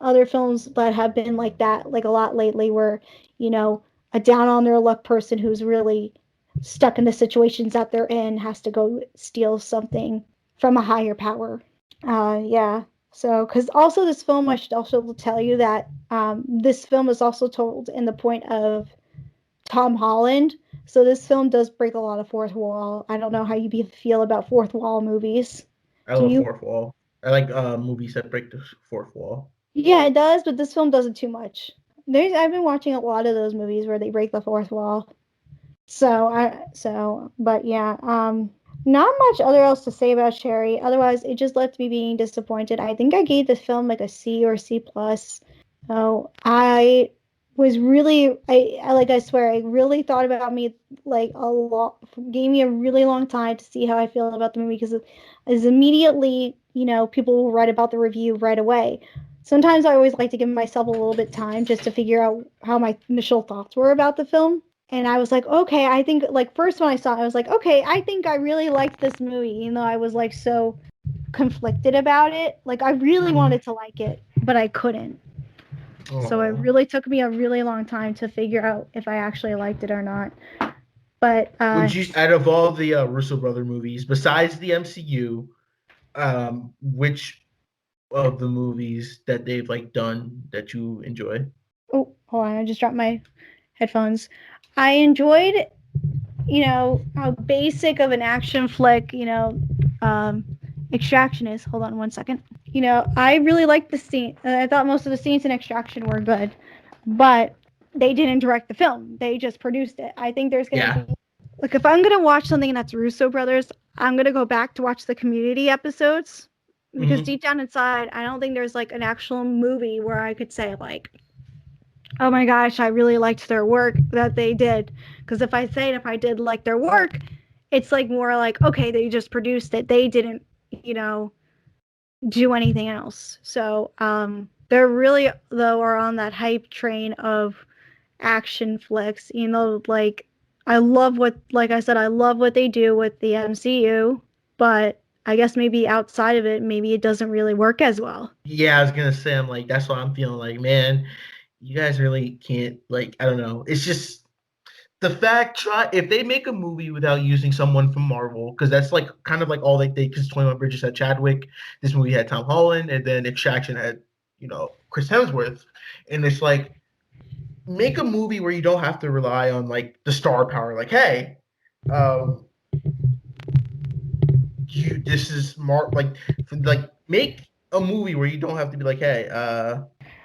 other films that have been like that, like a lot lately, where, a down on their luck person who's really stuck in the situations that they're in has to go steal something from a higher power. Yeah. So, because also this film, I should also tell you that this film is also told in the point of Tom Holland. So this film does break a lot of fourth wall. I don't know how you feel about fourth wall movies. I love fourth wall. I like movies that break the fourth wall. Yeah, it does, but this film doesn't too much. I've been watching a lot of those movies where they break the fourth wall. But yeah, not much other else to say about Cherry. Otherwise, it just left me being disappointed. I think I gave this film like a C or C+. So I was really, I swear, it really thought about me like a lot, gave me a really long time to see how I feel about the movie, because as immediately, people will write about the review right away. Sometimes I always like to give myself a little bit of time just to figure out how my initial thoughts were about the film. And I was like, okay, I think, like, first when I saw it, I was like, okay, I think I really liked this movie, even though I was, like, so conflicted about it. Like, I really wanted to like it, but I couldn't. So it really took me a really long time to figure out if I actually liked it or not. But would you, out of all the Russo Brothers movies, besides the MCU, which of the movies that they've done that you enjoy? Oh, hold on, I just dropped my headphones. I enjoyed, how basic of an action flick, Extraction is. Hold on one second. I really liked the scene. I thought most of the scenes in Extraction were good, but they didn't direct the film. They just produced it. I think there's going to be, like, if I'm going to watch something that's Russo Brothers, I'm going to go back to watch the Community episodes, because deep down inside, I don't think there's, like, an actual movie where I could say, like, oh my gosh, I really liked their work that they did. Because if I did like their work, it's like more like, okay, they just produced it. They didn't, do anything else. So they're really, though, are on that hype train of action flicks. Like, I love what they do with the MCU, but I guess maybe outside of it, maybe it doesn't really work as well. Yeah, I was gonna say, I'm like, that's why I'm feeling like, man, you guys really can't, like, I don't know. It's just the fact, if they make a movie without using someone from Marvel, because that's like kind of like all they did, because 21 Bridges had Chadwick, this movie had Tom Holland, and then Extraction had, Chris Hemsworth. And it's like, make a movie where you don't have to rely on like the star power. Like, hey, this is make a movie where you don't have to be like, hey,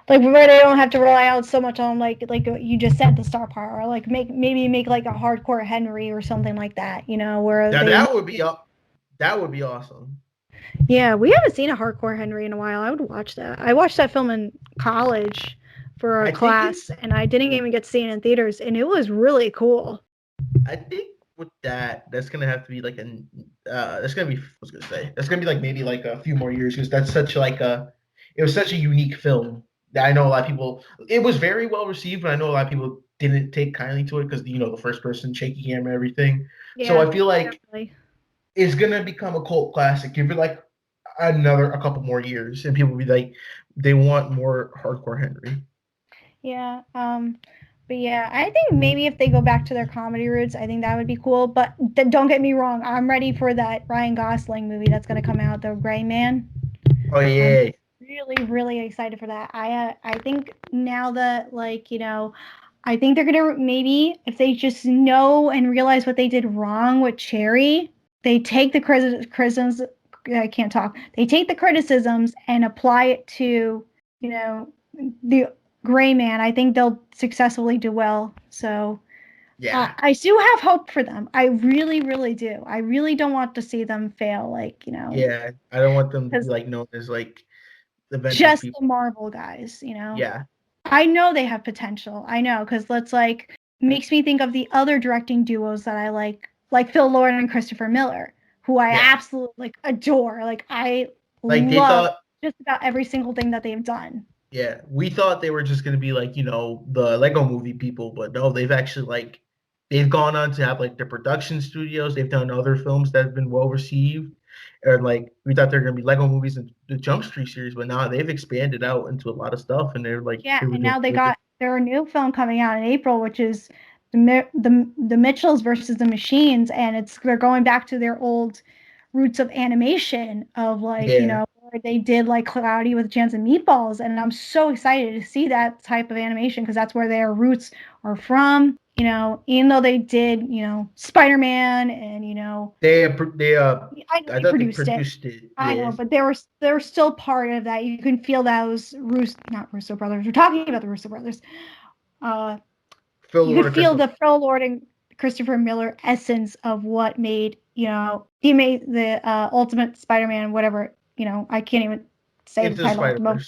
like, where they don't have to rely on so much on like you just said, the star power, or like make like a hardcore Henry or something like that, where that would be awesome. Yeah, we haven't seen a hardcore Henry in a while. I would watch that. I watched that film in college for a class, and I didn't even get to see it in theaters, and it was really cool. I think with that's gonna have to be like that's gonna be like maybe like a few more years, because that's such like it was such a unique film. I know a lot of people, it was very well received, but I know a lot of people didn't take kindly to it because, the first person shaky camera, everything. Yeah, so I feel like definitely. It's going to become a cult classic. Give it like a couple more years, and people will be like, they want more hardcore Henry. Yeah. But yeah, I think maybe if they go back to their comedy roots, I think that would be cool. But don't get me wrong, I'm ready for that Ryan Gosling movie that's going to come out, The Gray Man. Oh, yeah. really, really excited for that. I think now that, like, you know, I think they're gonna maybe, if they just know and realize what they did wrong with Cherry, they take the criticisms. I can't talk. They take the criticisms and apply it to, you know, the Gray Man. I think they'll successfully do well. So Yeah. I do have hope for them. I really, really do. I really don't want to see them fail. Like, you know. Yeah, I don't want them to be like known as like the Avengers Just people. the Marvel guys, you know. Yeah. I know they have potential. I know, because that's like makes me think of the other directing duos that I like Phil Lord and Christopher Miller, who I absolutely like adore. Like I Like they love thought just about every single thing that they've done. Yeah, we thought they were just gonna be like, you know, the Lego movie people, but no, they've actually like they've gone on to have like their production studios. They've done other films that have been well received. And like we thought they're gonna be Lego movies and the Jump Street series, but now they've expanded out into a lot of stuff and they're like and now they got their new film coming out in April, which is the Mitchells versus the Machines, and they're going back to their old roots of animation of like, you know, where they did like Cloudy with Jams and Meatballs, and I'm so excited to see that type of animation because that's where their roots are from. You know, even though they did, you know, Spider-Man and, you know, I I thought they produced it. I know, but they were still part of that. You can feel those not Russo Brothers. We're talking about the Russo Brothers. You could feel the Phil Lord and Christopher Miller essence of what made, you know, the Ultimate Spider-Man, whatever, you know, I can't even say the title.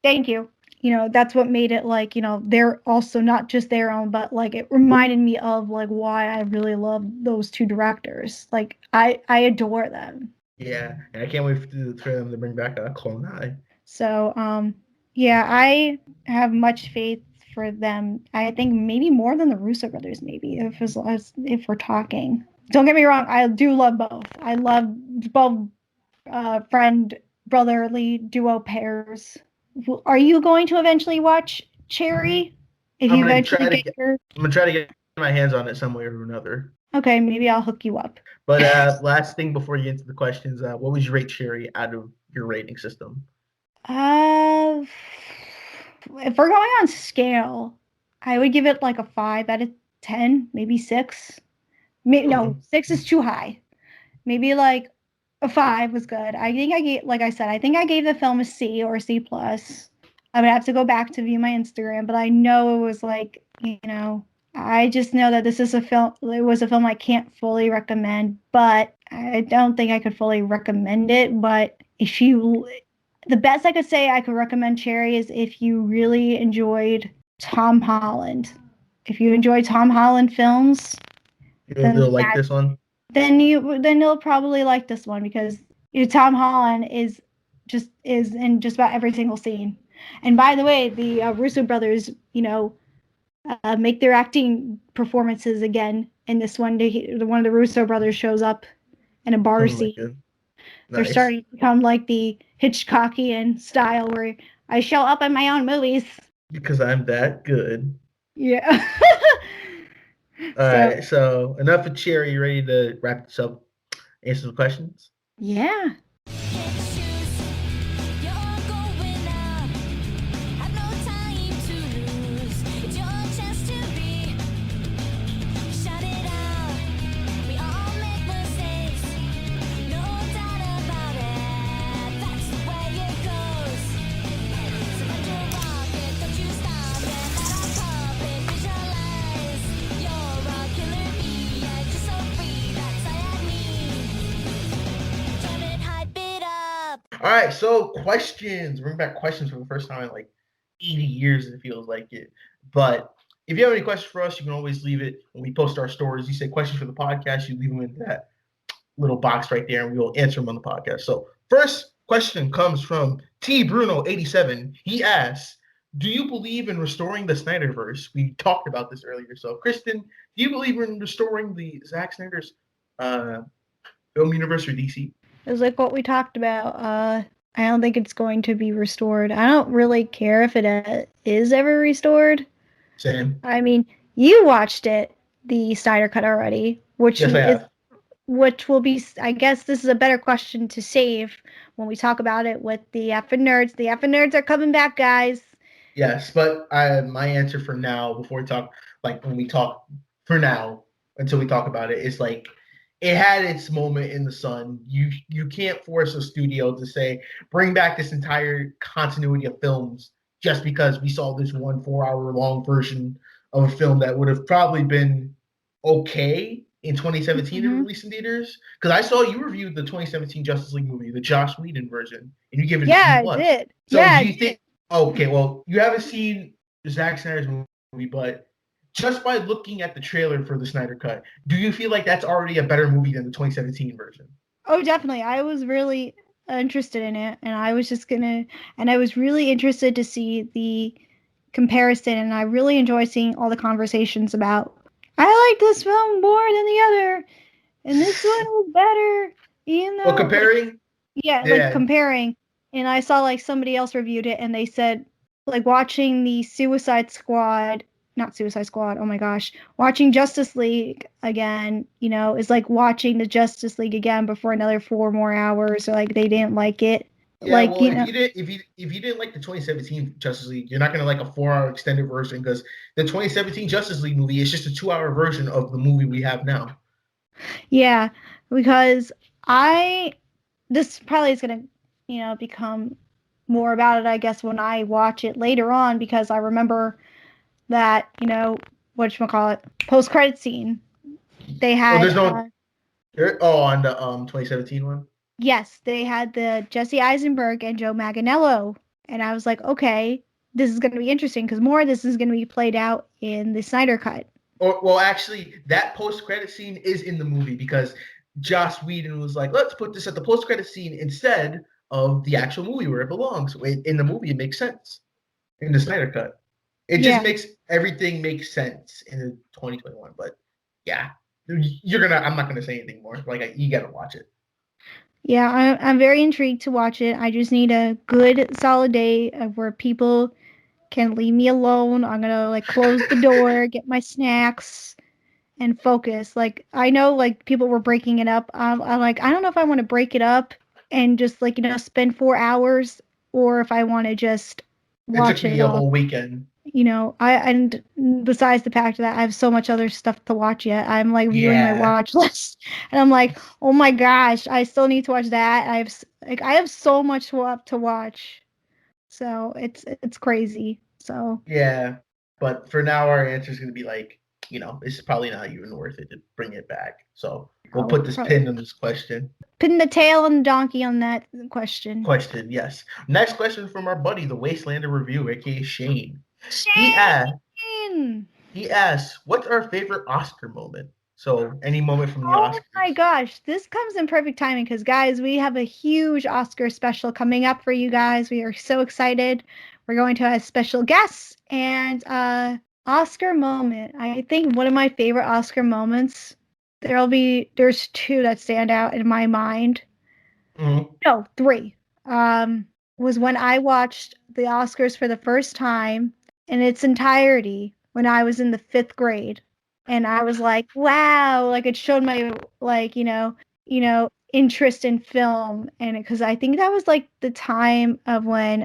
Thank you. You know, that's what made it like, you know, they're also not just their own, but like it reminded me of like why I really love those two directors. Like I adore them. Yeah, and I can't wait for them to bring back Clone High. So yeah, I have much faith for them. I think maybe more than the Russo brothers, maybe if we're talking. Don't get me wrong, I do love both. I love both friend brotherly duo pairs. Are you going to eventually watch Cherry? If you eventually I'm gonna try to get my hands on it some way or another. Okay, maybe I'll hook you up. But last thing before you get into the questions, what would you rate Cherry out of your rating system? If we're going on scale, I would give it like a 5 out of 10, maybe 6. No, 6 is too high. Maybe like a 5 was good. I think I gave, like I said, I think I gave the film a C or a C+. I would have to go back to view my Instagram, but I know it was like, you know, I just know that this is a film. It was a film I can't fully recommend, but I don't think I could fully recommend it. But the best I could say I could recommend Cherry is if you really enjoyed Tom Holland. If you enjoy Tom Holland films, you'll like this one. Then you'll probably like this one because Tom Holland is in just about every single scene. And by the way, the Russo brothers, you know, make their acting performances again in this one. One of the Russo brothers shows up in a bar scene. Nice. They're starting to become like the Hitchcockian style where I show up in my own movies. Because I'm that good. Yeah. All right, so enough of Cherry. You ready to wrap this up? Answer some questions? Yeah. All right, so questions. Bring back questions for the first time in like 80 years, it feels like it. But if you have any questions for us, you can always leave it when we post our stories. You say questions for the podcast, you leave them in that little box right there, and we will answer them on the podcast. So first question comes from T Bruno 87. He asks, do you believe in restoring the Snyderverse? We talked about this earlier. So Kristin, do you believe in restoring the Zack Snyder's film universe or DC? It was like what we talked about. I don't think it's going to be restored. I don't really care if it is ever restored. Same. I mean, you watched it, the Snyder Cut already, which which will be, I guess this is a better question to save when we talk about it with the effing nerds. The effing nerds are coming back, guys. Yes, but my answer for now, before we talk, like when we talk for now, until we talk about it, is like it had its moment in the sun. You can't force a studio to say bring back this entire continuity of films just because we saw this one 4-hour long version of a film that would have probably been okay in 2017 and released in theaters. Because I saw you reviewed the 2017 Justice League movie, the Joss Whedon version, and you gave it a Yeah, C+. I did. So yeah, do you think? Okay, well, you haven't seen Zack Snyder's movie, but just by looking at the trailer for the Snyder Cut, do you feel like that's already a better movie than the 2017 version? Oh, definitely. I was really interested in it, and I was really interested to see the comparison, and I really enjoy seeing all the conversations about, I like this film more than the other, and this one was better, Well, comparing? like comparing, and I saw like somebody else reviewed it, and they said like watching the oh my gosh, watching Justice League again, is like watching the Justice League again before another 4 more hours, or like they didn't like it. Yeah, like, well, if you didn't like the 2017 Justice League, you're not gonna like a 4-hour extended version, because the 2017 Justice League movie is just a 2-hour version of the movie we have now. Yeah, because this probably is gonna, become more about it, I guess, when I watch it later on, because I remember that, whatchamacallit, post-credit scene. They had on the 2017 one? Yes, they had the Jesse Eisenberg and Joe Manganiello, and I was like, okay, this is going to be interesting, because more of this is going to be played out in the Snyder Cut. Well, actually, that post-credit scene is in the movie, because Joss Whedon was like, let's put this at the post-credit scene instead of the actual movie where it belongs. In the movie, it makes sense. In the Snyder Cut, it just makes everything make sense in 2021. But yeah, I'm not gonna say anything more. Like, you gotta watch it. Yeah, I'm very intrigued to watch it. I just need a good solid day of where people can leave me alone. I'm gonna like close the door, get my snacks, and focus. Like, I know like people were breaking it up. I'm like, I don't know if I want to break it up and just like, spend 4 hours, or if I want to just watch it a whole weekend. And besides the fact that I have so much other stuff to watch yet, I'm like viewing my watch list, and I'm like, oh my gosh, I still need to watch that. I have so much to watch, so it's crazy. So yeah, but for now, our answer is gonna be like, it's probably not even worth it to bring it back. So we'll put this pin on this question. Pin the tail on the donkey on that question. Yes. Next question from our buddy, the Wastelander Review, aka Shane. Shane! He asks, what's our favorite Oscar moment? So any moment from the Oscars. Oh my gosh, this comes in perfect timing, because guys, we have a huge Oscar special coming up for you guys. We are so excited. We're going to have special guests, and Oscar moment. I think one of my favorite Oscar moments, there's 2 that stand out in my mind. Mm-hmm. No, 3. Was when I watched the Oscars for the first time in its entirety when I was in the 5th grade. And I was like, wow, like it showed my like, interest in film. And because I think that was like the time of when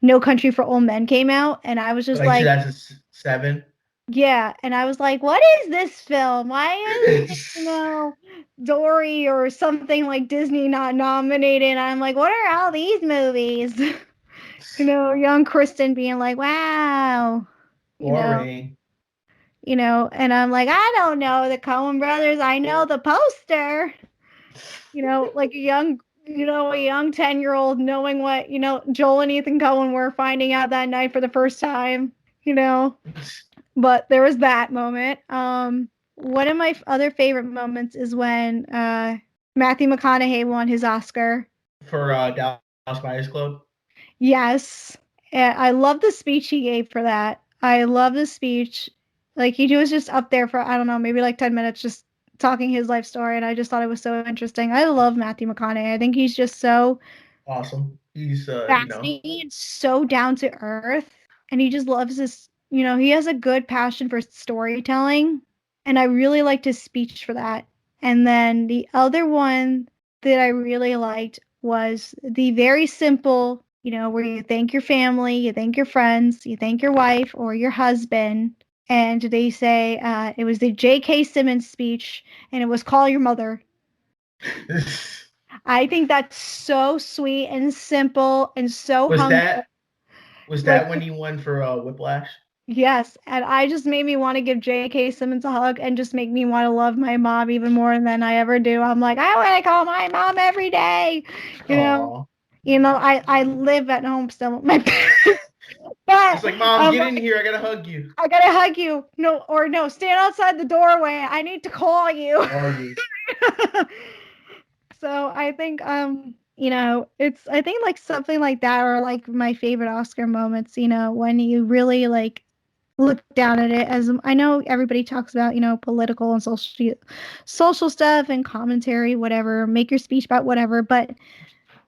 No Country for Old Men came out, and I was just like 2007. Yeah, and I was like, what is this film? Why is Dory or something like Disney not nominated? And I'm like, what are all these movies? Young Kristin being like, wow. Boring. And I'm like, I don't know the Coen brothers. I know the poster. Like a young 10-year-old knowing what, Joel and Ethan Coen were finding out that night for the first time, But there was that moment. One of my other favorite moments is when Matthew McConaughey won his Oscar. For Dallas Buyers Club? Yes. And I love the speech he gave for that. I love the speech. Like, he was just up there for, I don't know, maybe like 10 minutes just talking his life story, and I just thought it was so interesting. I love Matthew McConaughey. I think he's just so awesome. He's fascinating and so down to earth, and he just loves his, he has a good passion for storytelling, and I really liked his speech for that. And then the other one that I really liked was the very simple, where you thank your family, you thank your friends, you thank your wife or your husband. And they say it was the J.K. Simmons speech, and it was call your mother. I think that's so sweet and simple and so humble. Was that when he won for Whiplash? Yes, and I just made me want to give J.K. Simmons a hug and just make me want to love my mom even more than I ever do. I'm like, I want to call my mom every day. I live at home still with my parents. But it's like, Mom, get in here. I gotta hug you. I gotta hug you. No, stand outside the doorway. I need to call you. So I think it's I think like something like that, or like my favorite Oscar moments, when you really like look down at it, as I know everybody talks about, political and social stuff and commentary, whatever, make your speech about whatever, but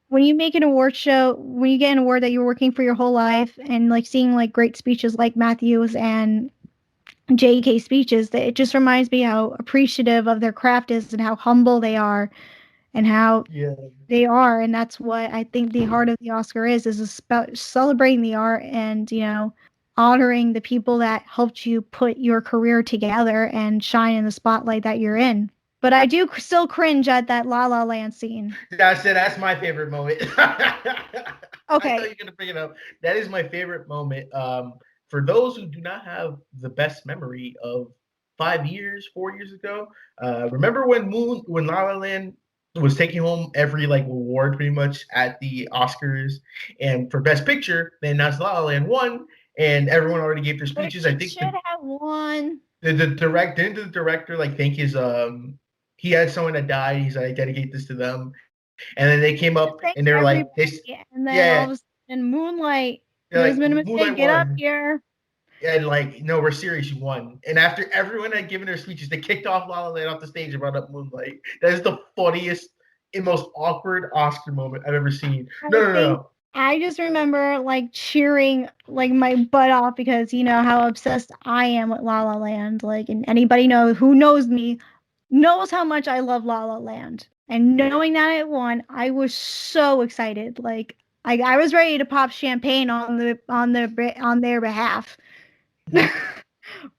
when you make an award show, when you get an award that you're working for your whole life, and like seeing like great speeches like Matthew's and J.K. speeches, that it just reminds me how appreciative of their craft is and how humble they are and how they are. And that's what I think the heart of the Oscar is about celebrating the art and, honoring the people that helped you put your career together and shine in the spotlight that you're in. But I do still cringe at that La La Land scene. That's my favorite moment. Okay. I thought you were going to bring it up. That is my favorite moment. For those who do not have the best memory of 4 years ago, remember when La La Land was taking home every like award pretty much at the Oscars, and for Best Picture, they announced La La Land won, and everyone already gave their speeches. I think should have won. The director like thank his he had someone that died. He's like, I dedicate this to them, and then they came up and they were like, and then all of a sudden Moonlight. There's been a mistake. Get up here. And like, no, we're serious. You won. And after everyone had given their speeches, they kicked off La La Land off the stage and brought up Moonlight. That is the funniest and most awkward Oscar moment I've ever seen. No. I just remember like cheering like my butt off because how obsessed I am with La La Land. Like, and anybody who knows me knows how much I love La La Land. And knowing that it won, I was so excited. Like I was ready to pop champagne on their behalf.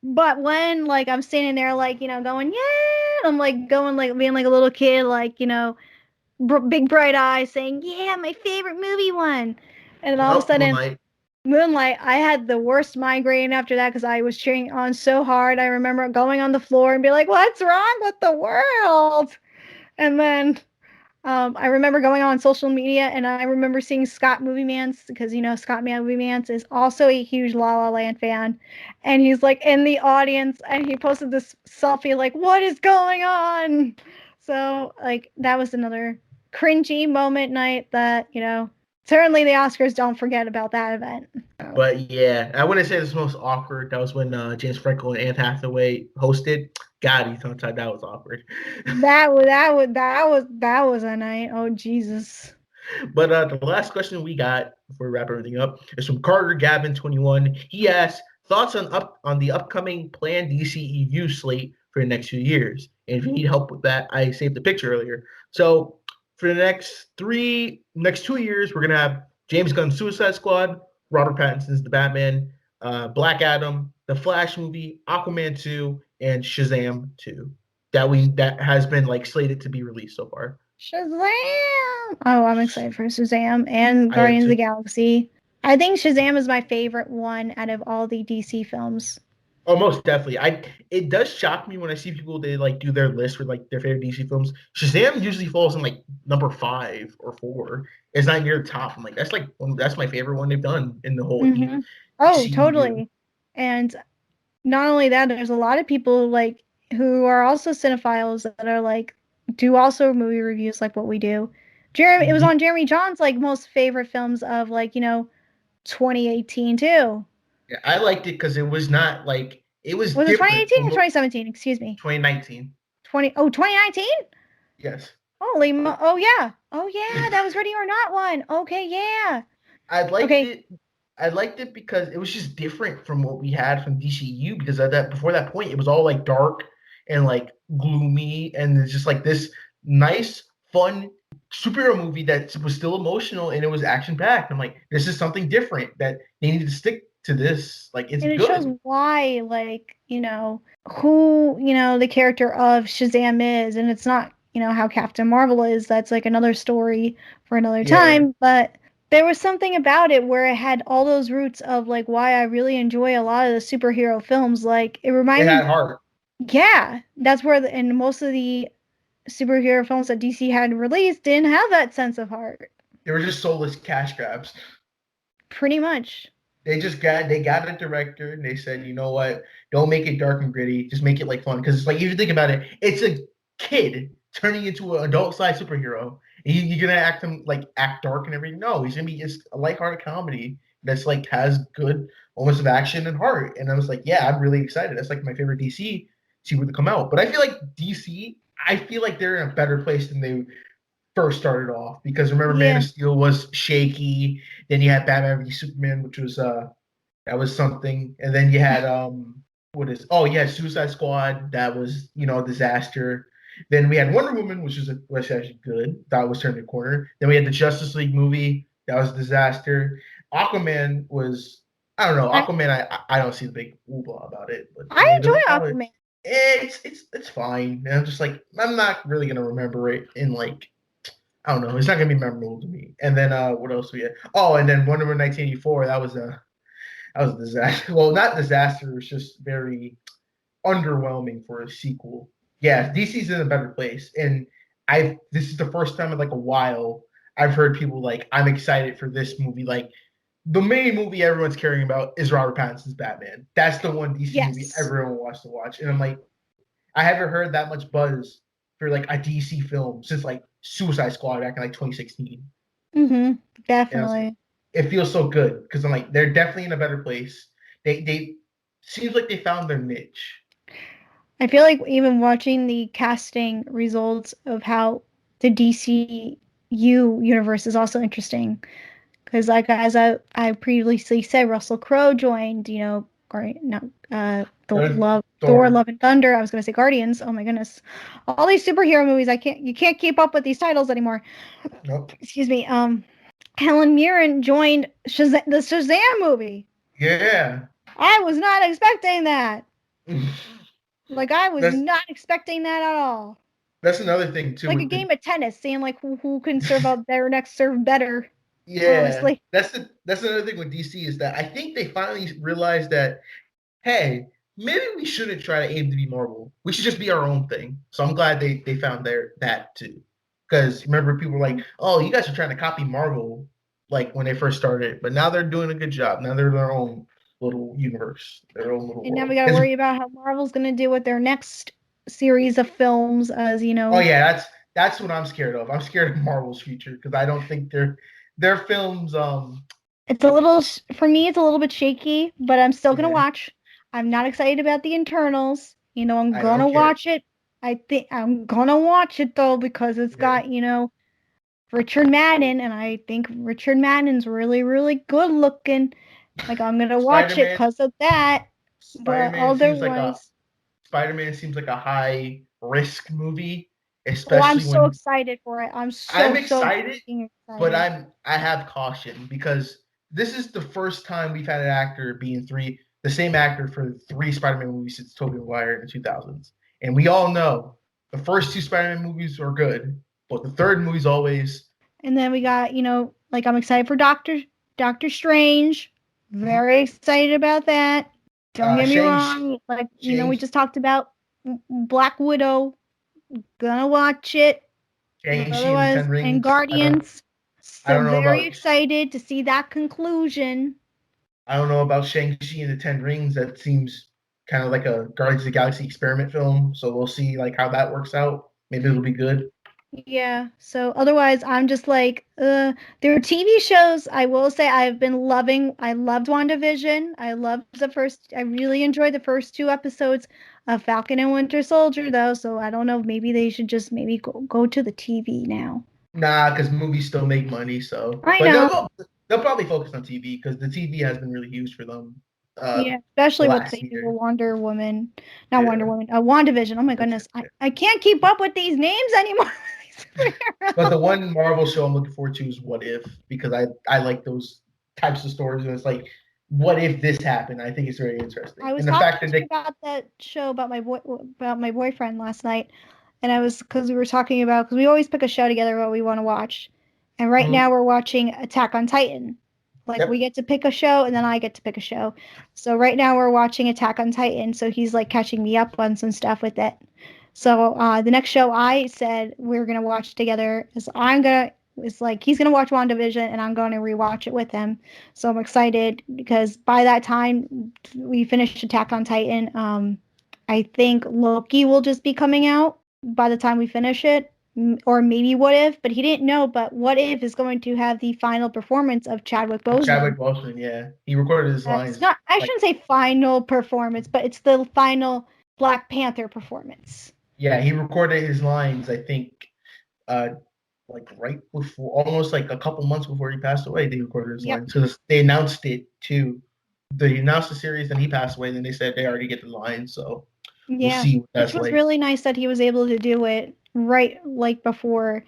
But when like I'm standing there like going yeah, I'm like going like being like a little kid, like big bright eyes saying yeah, my favorite movie won, and then all of a sudden Moonlight, I had the worst migraine after that because I was cheering on so hard. I remember going on the floor and be like, what's wrong with the world? And then I remember going on social media, and I remember seeing Scott Movie Mans, because Scott Movie Mans is also a huge La La Land fan, and he's like in the audience, and he posted this selfie like, what is going on? So like that was another cringy moment night that certainly the Oscars don't forget about that event. But yeah, I wouldn't say this most awkward. That was when James Franco and Anne Hathaway hosted. God, you thought that was awkward. That was a night. Oh Jesus. But the last question we got before we wrap everything up is from Carter Gavin 21. He asked thoughts on the upcoming planned DCEU slate for the next few years. And if you need help with that, I saved the picture earlier. So for the next 2 years, we're gonna have James Gunn's Suicide Squad, Robert Pattinson's The Batman, Black Adam, The Flash movie, Aquaman 2, and Shazam 2. That has been like slated to be released so far. Shazam! Oh, I'm excited for Shazam and Guardians of the Galaxy. I think Shazam is my favorite one out of all the DC films. Oh, most definitely. It does shock me when I see people, they like do their list with like their favorite DC films. Shazam usually falls in like number 5 or 4. It's not near the top. I'm like, that's my favorite one they've done in the whole. Mm-hmm. Oh, totally. And not only that, there's a lot of people like who are also cinephiles that are like do also movie reviews like what we do. It was on Jeremy John's like most favorite films of like 2018 too. Yeah, I liked it because it was not like it was. Was it 2018 or 2017? Excuse me. 2019. 2019? Yes. Holy oh yeah, that was Ready or Not one. Okay, yeah. I liked it because it was just different from what we had from DCU, because before that point it was all like dark and like gloomy, and it's just like this nice, fun superhero movie that was still emotional and it was action packed. I'm like, this is something different that they need to stick to this. Like, it's And it good. shows why, like, who, the character of Shazam is, and it's not, how Captain Marvel is. That's like another story for another time, but there was something about it where it had all those roots of like why I really enjoy a lot of the superhero films. Like, it reminded me. It had heart. Yeah, that's where, and most of the superhero films that DC had released didn't have that sense of heart. They were just soulless cash grabs. Pretty much. They got a director and they said, you know what? Don't make it dark and gritty. Just make it like fun. Because it's like, if you think about it, it's a kid turning into an adult-sized superhero. And you're gonna act dark and everything. No, he's gonna be just a lighthearted comedy that's like has good moments of action and heart. And I was like, yeah, I'm really excited. That's like my favorite DC sequel to come out. But I feel like DC, they're in a better place than they first started off, because remember, Man of Steel was shaky. Then you had Batman v Superman, which was that was something, and then you had Suicide Squad, that was a disaster. Then we had Wonder Woman, which was actually good. That was turning the corner. Then we had the Justice League movie, that was a disaster. Aquaman was, I don't know. Aquaman, I don't see the big hoopla about it, but I enjoy Aquaman. It's fine. And I'm just like, I'm not really gonna remember it in like, I don't know. It's not gonna be memorable to me. And then what else we had? Oh, and then Wonder Woman 1984. That was a disaster. Well, not disaster. It was just very underwhelming for a sequel. Yeah, DC's in a better place, and this is the first time in like a while I've heard people like, I'm excited for this movie. Like, the main movie everyone's caring about is Robert Pattinson's Batman. That's the one DC movie everyone wants to watch. And I'm like, I haven't heard that much buzz for like a DC film since like Suicide Squad back in like 2016. Definitely. It feels so good because I'm like, they're definitely in a better place. They seems like they found their niche. I feel like even watching the casting results of how the DCU universe is also interesting, because like as I previously said, Russell Crowe joined, Thor: Love and Thunder. I was going to say Guardians. Oh my goodness, all these superhero movies. You can't keep up with these titles anymore. Nope. Excuse me. Helen Mirren joined the Shazam movie. Yeah. I was not expecting that. Like, I was not expecting that at all. That's another thing too. Like a game of tennis, seeing like who can serve out their next serve better. Yeah, honestly. That's another thing with DC is that I think they finally realized that, hey, maybe we shouldn't try to aim to be Marvel. We should just be our own thing. So I'm glad they found that too. Because remember, people were like, oh, you guys are trying to copy Marvel, like when they first started. But now they're doing a good job. Now they're their own little universe, their own little And world. now we got to worry about how Marvel's going to do with their next series of films, as you know. Oh yeah, that's what I'm scared of. I'm scared of Marvel's future because I don't think their films. It's a little, for me, it's a little bit shaky, but I'm still going to watch. I'm not excited about the Internals. I'm going to watch it. I think I'm going to watch it, though, because it's got, Richard Madden, and I think Richard Madden's really, really good looking. Like, I'm going to watch it because of that. Spider-Man seems like a high-risk movie, especially I'm so excited for it. I'm excited, but I have caution because this is the first time we've had an actor being the same actor for 3 Spider-Man movies since Tobey Maguire in the 2000s. And we all know the first 2 Spider-Man movies are good, but the third movie's always. And then we got, like, I'm excited for Doctor Strange. Very excited about that. Don't get me wrong. Like, we just talked about Black Widow. Gonna watch it. And Guardians. So very excited to see that conclusion. I don't know about Shang-Chi and the Ten Rings. That seems kind of like a Guardians of the Galaxy experiment film. So we'll see like how that works out. Maybe it'll be good. Yeah. So otherwise, I'm just like, there are TV shows I will say I've been loving. I loved WandaVision. I really enjoyed the first 2 episodes of Falcon and Winter Soldier, though. So I don't know. Maybe they should just go to the TV now. Nah, because movies still make money. So I know. They'll probably focus on TV because the TV has been really huge for them. Yeah, especially with last the year. Wonder Woman, not Wonder Woman, WandaVision. Oh my goodness, I can't keep up with these names anymore. But the one Marvel show I'm looking forward to is What If, because I like those types of stories, and it's like, what if this happened? I think it's very interesting. I was and the fact talking that to you about that show about my boyfriend last night, and I was because we were talking about because we always pick a show together what we want to watch, and right now we're watching Attack on Titan. Like we get to pick a show, and then I get to pick a show. So right now we're watching Attack on Titan. So he's like catching me up on some stuff with it. So the next show I said we're gonna watch together is he's gonna watch WandaVision and I'm gonna rewatch it with him. So I'm excited because by that time we finished Attack on Titan. I think Loki will just be coming out by the time we finish it, or maybe What If, but he didn't know. But What If is going to have the final performance of Chadwick Boseman. Chadwick Boseman, yeah, he recorded his lines. I shouldn't say final performance, but it's the final Black Panther performance. Yeah, he recorded his lines, I think, like right before, almost like a couple months before he passed away. They recorded his lines. So they announced it too. They announced the series, and he passed away. And then they said they already get the lines. So we'll see what that's Which was like. really nice that he was able to do it right like before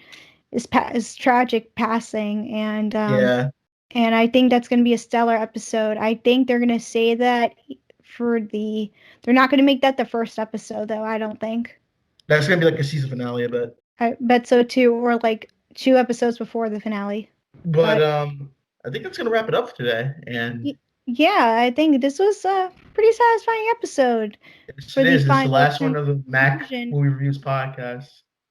his tragic passing. And and I think that's going to be a stellar episode. I think they're going to say that they're not going to make that the first episode though. I don't think. That's gonna be like a season finale, I bet. I bet so too, or like 2 episodes before the finale. But I think that's gonna wrap it up today. And yeah, I think this was a pretty satisfying episode. It's the last one of the Mac Movie Reviews podcast.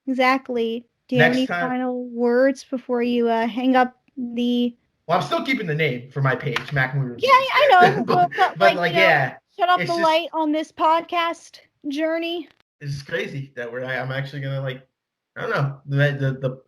Exactly. Do you have any final words before you hang up the? Well, I'm still keeping the name for my page, Mac Movie Reviews. Yeah, I know. but shut off the light on this podcast journey. It's crazy that I'm actually gonna I don't know, the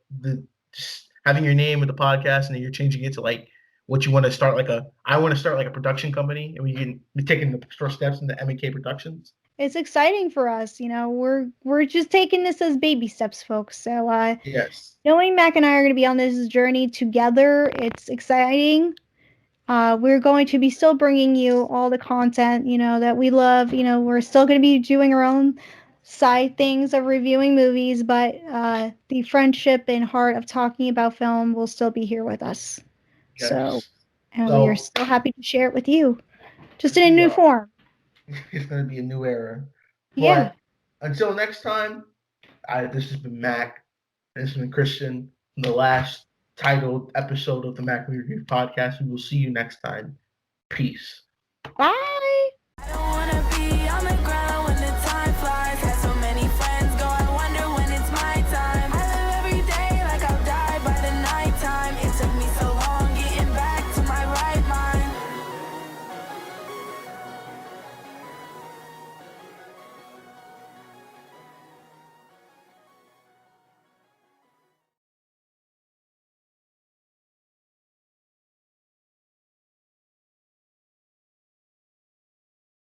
just having your name with the podcast and then you're changing it to like what you want to start I want to start like a production company, and we can be taking the first steps into M&K Productions. It's exciting for us, we're just taking this as baby steps, folks. So yes, knowing Mac and I are going to be on this journey together, it's exciting. We're going to be still bringing you all the content, that we love. We're still going to be doing our own side things of reviewing movies, but the friendship and heart of talking about film will still be here with us. Yes. We are still happy to share it with you, just in a new form. It's going to be a new era. Yeah. But until next time, this has been Mac. This has been Kristin. The last titled episode of the Mac Movie Review podcast. We will see you next time. Peace. Bye.